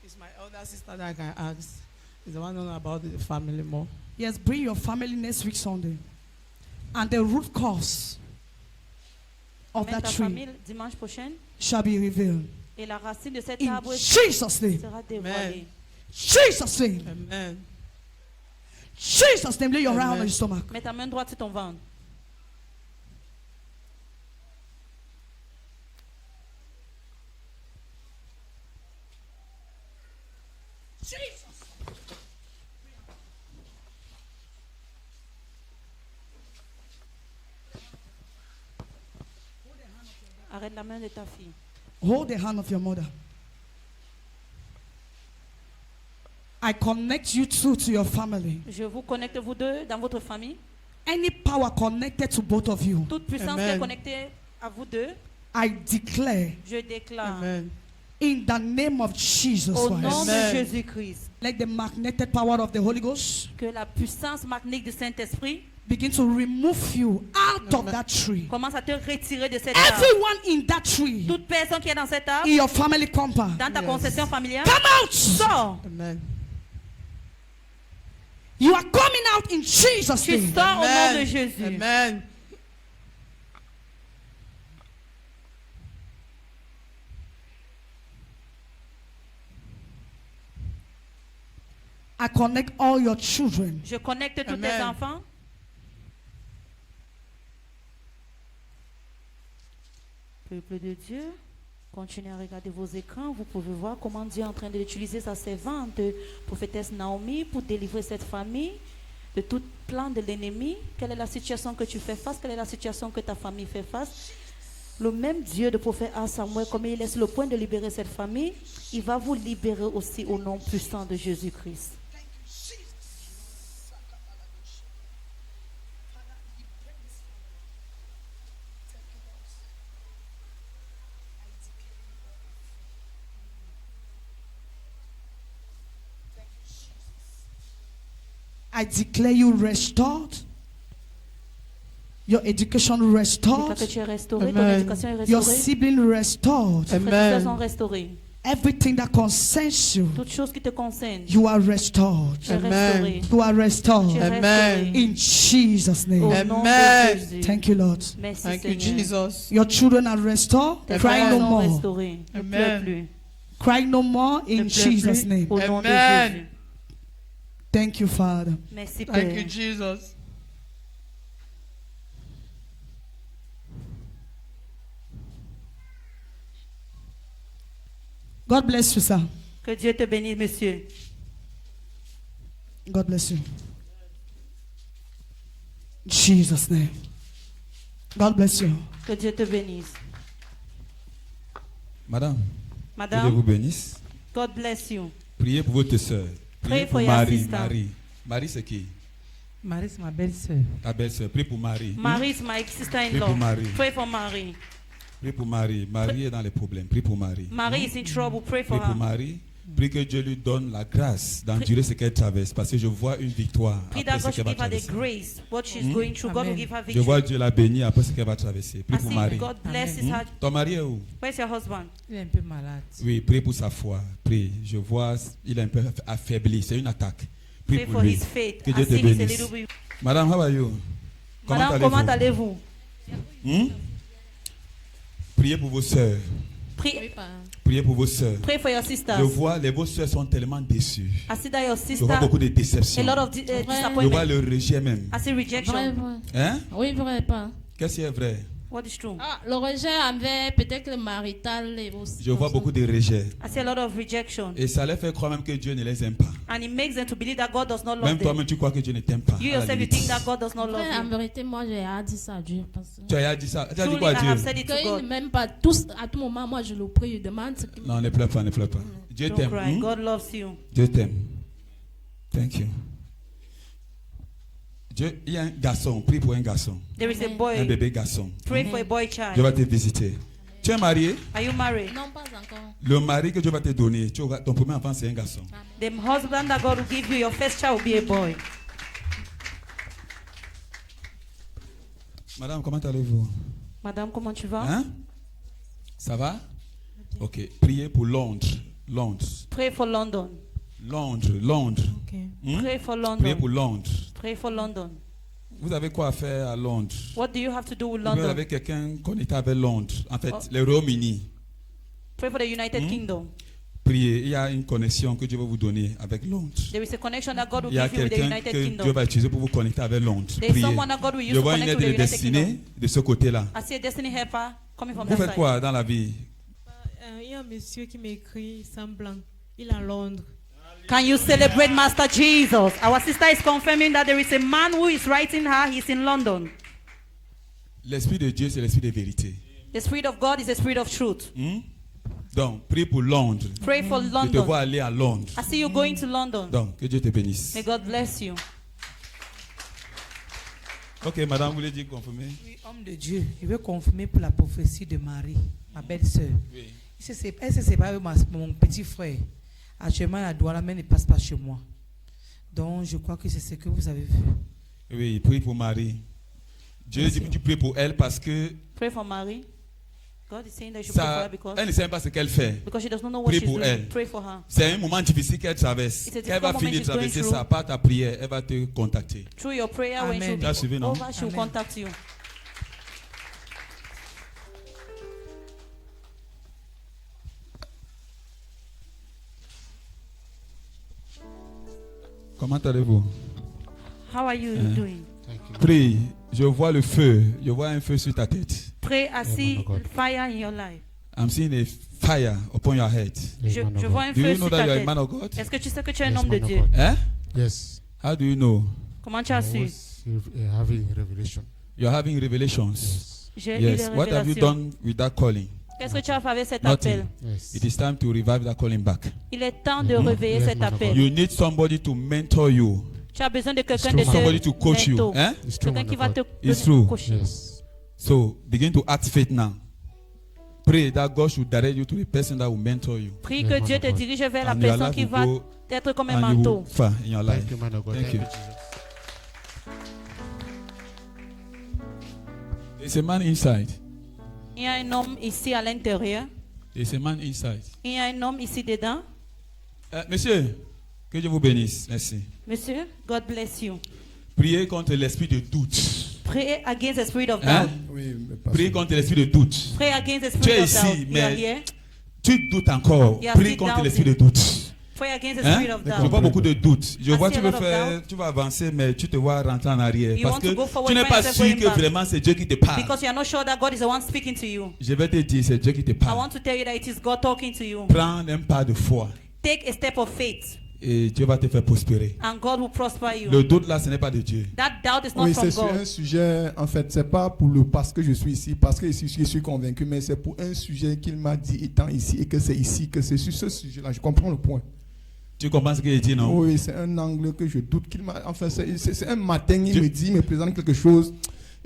Speaker 7: It's my elder sister that I can ask. Is the one who knows about the family more.
Speaker 1: Yes, bring your family next week Sunday. And the root cause of
Speaker 6: Amène
Speaker 1: that
Speaker 6: ta
Speaker 1: tree
Speaker 6: famille dimanche prochain
Speaker 1: shall be revealed.
Speaker 6: et la racine de cet
Speaker 1: In
Speaker 6: arbre
Speaker 1: Jesus' name.
Speaker 6: sera dévoilée.
Speaker 1: Jesus' name.
Speaker 7: Amen.
Speaker 1: Jesus' name. Lay your right hand on
Speaker 7: Amen.
Speaker 1: your stomach.
Speaker 6: Mets ta main droite sur ton ventre. Arrête la main de ta fille.
Speaker 1: Hold the hand of your mother. I connect you two to your family.
Speaker 6: Je vous connecte vous deux dans votre famille.
Speaker 1: Any power connected to both of you,
Speaker 6: Toute puissance qui
Speaker 7: Amen.
Speaker 6: est connectée à vous deux,
Speaker 1: I declare
Speaker 6: je déclare
Speaker 7: Amen.
Speaker 1: in the name of Jesus
Speaker 6: au nom
Speaker 1: Christ,
Speaker 6: de
Speaker 7: Amen.
Speaker 6: Jésus-Christ
Speaker 1: let the magnetic power of the Holy Ghost
Speaker 6: que la puissance magnétique du Saint-Esprit
Speaker 1: begin to remove you out of
Speaker 7: Amen.
Speaker 1: that tree.
Speaker 6: commence à te retirer de cet arbre.
Speaker 1: Everyone in that tree,
Speaker 6: Toute personne qui est dans cet arbre,
Speaker 1: in your family compound,
Speaker 6: dans ta
Speaker 7: Yes.
Speaker 6: concession familiale,
Speaker 1: come out.
Speaker 6: sors.
Speaker 7: Amen.
Speaker 1: You are coming out in Jesus'
Speaker 6: Tu
Speaker 1: name.
Speaker 6: sors au nom de
Speaker 7: Amen.
Speaker 6: Jésus.
Speaker 7: Amen.
Speaker 1: I connect all your children.
Speaker 6: Je connecte tous tes
Speaker 7: Amen.
Speaker 6: enfants. Peuple de Dieu, continuez à regarder vos écrans. Vous pouvez voir comment Dieu est en train d'utiliser sa servante, prophétesse Naomi, pour délivrer cette famille de tout plan de l'ennemi. Quelle est la situation que tu fais face? Quelle est la situation que ta famille fait face? Le même Dieu de prophète Samuel, comme il est sur le point de libérer cette famille, il va vous libérer aussi au nom puissant de Jésus-Christ.
Speaker 1: I declare you restored. Your education
Speaker 6: Je
Speaker 1: restored.
Speaker 6: déclare que tu es restauré, ton
Speaker 7: Amen.
Speaker 6: éducation est
Speaker 1: Your
Speaker 6: restaurée,
Speaker 1: sibling restored.
Speaker 6: tes frères sont
Speaker 7: Amen.
Speaker 6: restaurés.
Speaker 1: Everything that concerns you,
Speaker 6: Toutes choses qui te concernent,
Speaker 1: you are restored.
Speaker 6: tu es
Speaker 7: Amen.
Speaker 6: restauré.
Speaker 1: You are
Speaker 6: Tu es
Speaker 1: restored.
Speaker 7: Amen.
Speaker 6: restauré.
Speaker 1: In Jesus'
Speaker 6: Au
Speaker 1: name.
Speaker 6: nom de
Speaker 7: Amen.
Speaker 6: Jésus.
Speaker 1: Thank you, Lord.
Speaker 6: Merci
Speaker 7: Thank you,
Speaker 6: Seigneur.
Speaker 7: Jesus.
Speaker 1: Your children are restored.
Speaker 6: Tes
Speaker 1: Cry
Speaker 6: frères
Speaker 1: no
Speaker 6: sont
Speaker 1: more.
Speaker 6: restaurés. Ne pleure
Speaker 7: Amen.
Speaker 6: plus.
Speaker 1: Cry no more
Speaker 6: Ne
Speaker 1: in
Speaker 6: pleure
Speaker 1: Jesus'
Speaker 6: plus.
Speaker 1: name.
Speaker 6: Au nom de
Speaker 7: Amen.
Speaker 6: Jésus.
Speaker 1: Thank you, Father.
Speaker 6: Merci,
Speaker 7: Thank
Speaker 6: Père.
Speaker 7: you, Jesus.
Speaker 1: God bless you, sir.
Speaker 6: Que Dieu te bénisse, monsieur.
Speaker 1: God bless you. Jesus' name. God bless you.
Speaker 6: Que Dieu te bénisse.
Speaker 2: Madame, que Dieu vous
Speaker 6: Madame,
Speaker 2: bénisse.
Speaker 6: God bless you.
Speaker 2: Priez pour votre soeur.
Speaker 6: Pray
Speaker 2: Priez
Speaker 6: for
Speaker 2: pour
Speaker 6: your
Speaker 2: Marie.
Speaker 6: sister.
Speaker 2: Marie. Marie, c'est qui?
Speaker 7: Marie, c'est ma belle-sœur.
Speaker 2: Ta belle-sœur. Prie pour Marie.
Speaker 6: Marie is my
Speaker 2: Prie
Speaker 6: sister-in-law.
Speaker 2: pour Marie.
Speaker 6: Pray for Marie.
Speaker 2: Prie pour Marie. Marie est dans les problèmes. Prie pour Marie.
Speaker 6: Marie is in trouble. Pray for
Speaker 2: Prie pour
Speaker 6: her.
Speaker 2: Marie. Prie que Dieu lui donne la grâce d'endurer ce qu'elle traverse. Parce que je vois une victoire
Speaker 6: Pray
Speaker 2: après
Speaker 6: that
Speaker 2: ce
Speaker 6: God
Speaker 2: qu'elle
Speaker 6: should
Speaker 2: va
Speaker 6: give her the
Speaker 2: traverser.
Speaker 6: grace. What she's going through, God will
Speaker 7: Amen.
Speaker 6: give her
Speaker 2: Je vois
Speaker 6: victory.
Speaker 2: Dieu la bénir après ce qu'elle va traverser. Prie
Speaker 6: I
Speaker 2: pour
Speaker 6: see
Speaker 2: Marie.
Speaker 6: God blesses her.
Speaker 2: Ton mari est où?
Speaker 6: Where's your husband?
Speaker 7: Il est un peu malade.
Speaker 2: Oui, prie pour sa foi. Prie. Je vois, il est un peu affaibli. C'est une attaque. Prie
Speaker 6: Pray
Speaker 2: pour
Speaker 6: for
Speaker 2: lui.
Speaker 6: his faith.
Speaker 2: Que
Speaker 6: I
Speaker 2: Dieu te
Speaker 6: see he's a
Speaker 2: bénisse.
Speaker 6: little bit.
Speaker 2: Madame, how are you?
Speaker 6: Madame, comment allez-vous?
Speaker 2: Hmm? Priez pour vos sœurs.
Speaker 6: Pray,
Speaker 2: Priez pour vos sœurs.
Speaker 6: pray for your
Speaker 2: Je
Speaker 6: sisters.
Speaker 2: vois, vos sœurs sont tellement déçues.
Speaker 6: I see that your
Speaker 2: Je
Speaker 6: sister,
Speaker 2: vois beaucoup de
Speaker 6: a
Speaker 2: déceptions.
Speaker 6: lot of
Speaker 2: Je vois
Speaker 6: disappointment.
Speaker 2: le rejet même.
Speaker 6: I see
Speaker 5: Vrai,
Speaker 6: rejection.
Speaker 5: vrai.
Speaker 2: Hein?
Speaker 5: Oui, vrai, pas.
Speaker 2: Qu'est-ce qui est vrai?
Speaker 6: What is true?
Speaker 5: Ah, le rejet envers peut-être le marital et aussi.
Speaker 2: Je vois beaucoup de rejets.
Speaker 6: I see a lot of rejection.
Speaker 2: Et ça leur fait croire même que Dieu ne les aime pas.
Speaker 6: And it makes them to believe that God does not love
Speaker 2: Même
Speaker 6: them.
Speaker 2: toi-même, tu crois que Dieu ne t'aime pas.
Speaker 6: You
Speaker 2: à la
Speaker 6: yourself, you
Speaker 2: limite.
Speaker 6: think that God does not love
Speaker 5: Vrai, en
Speaker 6: you.
Speaker 5: vérité, moi, j'ai dit ça à Dieu. Parce que
Speaker 2: Tu as dit ça. Tu as dit
Speaker 6: Truly,
Speaker 2: quoi à
Speaker 6: I have
Speaker 2: Dieu?
Speaker 6: said it to
Speaker 5: qu'il
Speaker 6: God.
Speaker 5: ne m'aime pas tous, à tout moment, moi, je le prie, je demande ce qu'il
Speaker 2: Non, ne pleure pas, ne pleure pas. Dieu
Speaker 6: Don't
Speaker 2: t'aime.
Speaker 6: cry.
Speaker 2: Hmm?
Speaker 6: God loves you.
Speaker 2: Dieu t'aime. Thank you. Dieu, il y a un garçon. Prie pour un garçon.
Speaker 6: There is a
Speaker 2: Un
Speaker 6: boy.
Speaker 2: bébé garçon.
Speaker 6: Pray for a boy
Speaker 2: Dieu
Speaker 6: child.
Speaker 2: va te visiter. Tu es marié?
Speaker 6: Are you married?
Speaker 5: Non, pas encore.
Speaker 2: Le mari que Dieu va te donner, ton premier enfant, c'est un garçon.
Speaker 6: The husband that God will give you, your first child will be a boy.
Speaker 2: Madame, comment allez-vous?
Speaker 6: Madame, comment tu vas?
Speaker 2: Hein? Ça va? Ok. Priez pour Londres. Londres.
Speaker 6: Pray for London.
Speaker 2: Londres. Londres. Hmm?
Speaker 6: Pray for
Speaker 2: Priez pour
Speaker 6: London.
Speaker 2: Londres.
Speaker 6: Pray for London.
Speaker 2: Vous avez quoi à faire à Londres?
Speaker 6: What do you have to do with
Speaker 2: Vous
Speaker 6: London?
Speaker 2: avez quelqu'un connecté avec Londres. En fait,
Speaker 6: Oh.
Speaker 2: le Royaume-Uni.
Speaker 6: Pray for the United Kingdom.
Speaker 2: Priez. Il y a une connexion que Dieu va vous donner avec Londres.
Speaker 6: There is a connection that God will
Speaker 2: Il y a
Speaker 6: give you with the
Speaker 2: quelqu'un
Speaker 6: United
Speaker 2: que Dieu
Speaker 6: Kingdom.
Speaker 2: va utiliser pour vous connecter avec Londres.
Speaker 6: There is
Speaker 2: Priez.
Speaker 6: someone that God will use
Speaker 2: Je
Speaker 6: to
Speaker 2: vois une
Speaker 6: connect
Speaker 2: aide
Speaker 6: to the
Speaker 2: de
Speaker 6: United
Speaker 2: destinée
Speaker 6: Kingdom.
Speaker 2: de ce côté-là.
Speaker 6: I see a destiny helper coming from
Speaker 2: Vous
Speaker 6: that
Speaker 2: faites
Speaker 6: side.
Speaker 2: quoi dans la vie?
Speaker 10: Il y a un monsieur qui m'écrit semblant. Il est à Londres.
Speaker 6: Can you celebrate Master Jesus? Our sister is confirming that there is a man who is writing her. He's in London.
Speaker 2: L'Esprit de Dieu, c'est l'Esprit de vérité.
Speaker 6: The Spirit of God is the Spirit of truth.
Speaker 2: Hmm? Donc, prie pour Londres.
Speaker 6: Pray for
Speaker 2: Je te
Speaker 6: London.
Speaker 2: vois aller à Londres.
Speaker 6: I see you going to London.
Speaker 2: Donc, que Dieu te bénisse.
Speaker 6: May God bless you.
Speaker 2: Ok, madame, vous voulez dire confirmer?
Speaker 7: Oui, homme de Dieu, je veux confirmer pour la prophétie de Marie, ma belle-sœur.
Speaker 2: Oui.
Speaker 7: Elle s'est séparée avec mon petit frère. Actuellement, la Douala ne passe pas chez moi. Donc, je crois que c'est ce que vous avez vu.
Speaker 2: Oui, prie pour Marie. Dieu dit que tu pries pour elle parce que
Speaker 6: Pray for Mary. God is saying that you should pray for
Speaker 2: ça,
Speaker 6: her because
Speaker 2: elle ne sait pas ce qu'elle fait.
Speaker 6: she does not know what
Speaker 2: Prie
Speaker 6: she's
Speaker 2: pour
Speaker 6: doing.
Speaker 2: elle.
Speaker 6: Pray for her.
Speaker 2: C'est un moment difficile qu'elle traverse.
Speaker 6: It's a
Speaker 2: Quand elle va
Speaker 6: difficult
Speaker 2: finir de
Speaker 6: moment she's
Speaker 2: traverser
Speaker 6: going
Speaker 2: ça, par ta prière, elle va te contacter.
Speaker 6: Through your prayer, when
Speaker 7: Amen.
Speaker 6: she'll
Speaker 2: T'as suivi,
Speaker 6: be
Speaker 2: non?
Speaker 6: over, she'll
Speaker 7: Amen.
Speaker 6: contact you.
Speaker 2: Comment allez-vous?
Speaker 6: How are you doing?
Speaker 2: Prie. Je vois le feu. Je vois un feu sur ta tête.
Speaker 6: Pray, I see fire in your life.
Speaker 2: I'm seeing a fire upon your head.
Speaker 6: Je vois un
Speaker 2: Do
Speaker 6: feu
Speaker 2: you know
Speaker 6: sur ta
Speaker 2: that you are a
Speaker 6: tête.
Speaker 2: man of God?
Speaker 6: Est-ce que tu sais que tu es un homme de Dieu?
Speaker 2: Hein?
Speaker 11: Yes.
Speaker 2: How do you know?
Speaker 6: Comment tu as su?
Speaker 11: Having revelation.
Speaker 2: You're having revelations.
Speaker 11: Yes.
Speaker 6: J'ai eu des
Speaker 2: Yes. What have you
Speaker 6: révélations.
Speaker 2: done with that calling?
Speaker 6: Qu'est-ce que tu as fait avec cet
Speaker 2: Nothing.
Speaker 6: appel?
Speaker 11: Yes.
Speaker 2: It is time to revive that calling back.
Speaker 6: Il est temps de réveiller
Speaker 11: Yes,
Speaker 6: cet
Speaker 11: man of
Speaker 6: appel.
Speaker 11: God.
Speaker 2: You need somebody to mentor you.
Speaker 6: Tu as besoin de quelqu'un
Speaker 11: true,
Speaker 6: de
Speaker 2: Somebody to coach you.
Speaker 6: mentor.
Speaker 2: Hein?
Speaker 11: It's true,
Speaker 6: Quelqu'un
Speaker 11: man
Speaker 6: qui
Speaker 11: of
Speaker 6: va te
Speaker 11: God.
Speaker 2: It's true.
Speaker 6: coacher.
Speaker 11: Yes.
Speaker 2: So begin to act faith now. Pray that God should direct you to the person that will mentor you.
Speaker 6: Prie
Speaker 11: Yes,
Speaker 6: que
Speaker 11: man
Speaker 6: Dieu
Speaker 11: of
Speaker 6: te
Speaker 11: God.
Speaker 6: dirige vers la
Speaker 2: And your
Speaker 6: personne
Speaker 2: life
Speaker 6: qui
Speaker 2: will
Speaker 6: va
Speaker 2: go
Speaker 6: être comme un
Speaker 2: and you
Speaker 6: manteau.
Speaker 2: will far in your life.
Speaker 11: Thank you, man of God.
Speaker 2: Thank you.
Speaker 11: Jesus.
Speaker 2: There's a man inside.
Speaker 6: Il y a un homme ici à l'intérieur.
Speaker 2: There's a man inside.
Speaker 6: Il y a un homme ici dedans.
Speaker 2: Monsieur, que Dieu vous bénisse. Merci.
Speaker 6: Monsieur, God bless you.
Speaker 2: Priez contre l'esprit de doute.
Speaker 6: Pray against the spirit of
Speaker 2: Hein?
Speaker 6: doubt.
Speaker 9: Oui, mais
Speaker 2: Priez contre l'esprit de doute.
Speaker 6: Pray against the
Speaker 2: Tu es
Speaker 6: spirit of doubt.
Speaker 2: ici,
Speaker 6: You are
Speaker 2: mais
Speaker 6: here.
Speaker 2: tu doutes encore.
Speaker 6: You are
Speaker 2: Prie
Speaker 6: still
Speaker 2: contre
Speaker 6: doubting.
Speaker 2: l'esprit de doute.
Speaker 6: Pray against the
Speaker 2: Hein?
Speaker 6: spirit of
Speaker 2: Je
Speaker 6: doubt.
Speaker 2: vois beaucoup de doutes. Je
Speaker 6: I
Speaker 2: vois
Speaker 6: see
Speaker 2: tu
Speaker 6: a
Speaker 2: veux
Speaker 6: lot of
Speaker 2: faire,
Speaker 6: doubt.
Speaker 2: tu vas avancer, mais tu te vois rentrer en arrière
Speaker 6: You
Speaker 2: parce
Speaker 6: want
Speaker 2: que
Speaker 6: to go forward,
Speaker 2: tu n'es
Speaker 6: find
Speaker 2: pas
Speaker 6: yourself
Speaker 2: sûr
Speaker 6: going
Speaker 2: que
Speaker 6: back.
Speaker 2: vraiment c'est Dieu qui te parle.
Speaker 6: Because you are not sure that God is the one speaking to you.
Speaker 2: Je vais te dire, c'est Dieu qui te
Speaker 6: I
Speaker 2: parle.
Speaker 6: want to tell you that it is God talking to you.
Speaker 2: Prends un pas de foi
Speaker 6: Take a step of faith,
Speaker 2: et Dieu va te faire prospérer.
Speaker 6: and God will prosper you.
Speaker 2: Le doute là, ce n'est pas de Dieu.
Speaker 6: That doubt is not
Speaker 9: Oui,
Speaker 6: from
Speaker 9: c'est sur
Speaker 6: God.
Speaker 9: un sujet, en fait, c'est pas pour le parce que je suis ici, parce que ici je suis convaincu, mais c'est pour un sujet qu'il m'a dit étant ici et que c'est ici, que c'est sur ce sujet-là. Je comprends le point.
Speaker 2: Tu comprends ce qu'il dit, non?
Speaker 9: Oui, c'est un angle que je doute qu'il m'a. Enfin, c'est un matin, il me présente quelque chose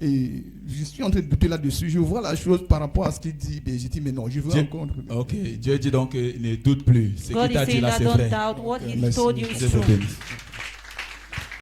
Speaker 9: et je suis en train de douter là-dessus. Je vois la chose par rapport à ce qu'il dit. Et je dis, mais non, je veux
Speaker 2: Dieu,
Speaker 9: encore.
Speaker 2: ok, Dieu dit donc ne doute plus. Ce
Speaker 6: God
Speaker 2: qu'il t'a
Speaker 6: is
Speaker 2: dit
Speaker 6: saying
Speaker 2: là,
Speaker 6: that
Speaker 2: c'est
Speaker 6: don't
Speaker 2: vrai.
Speaker 6: doubt what He
Speaker 9: Merci.
Speaker 6: told you is
Speaker 2: Dieu te
Speaker 6: true.
Speaker 2: bénisse.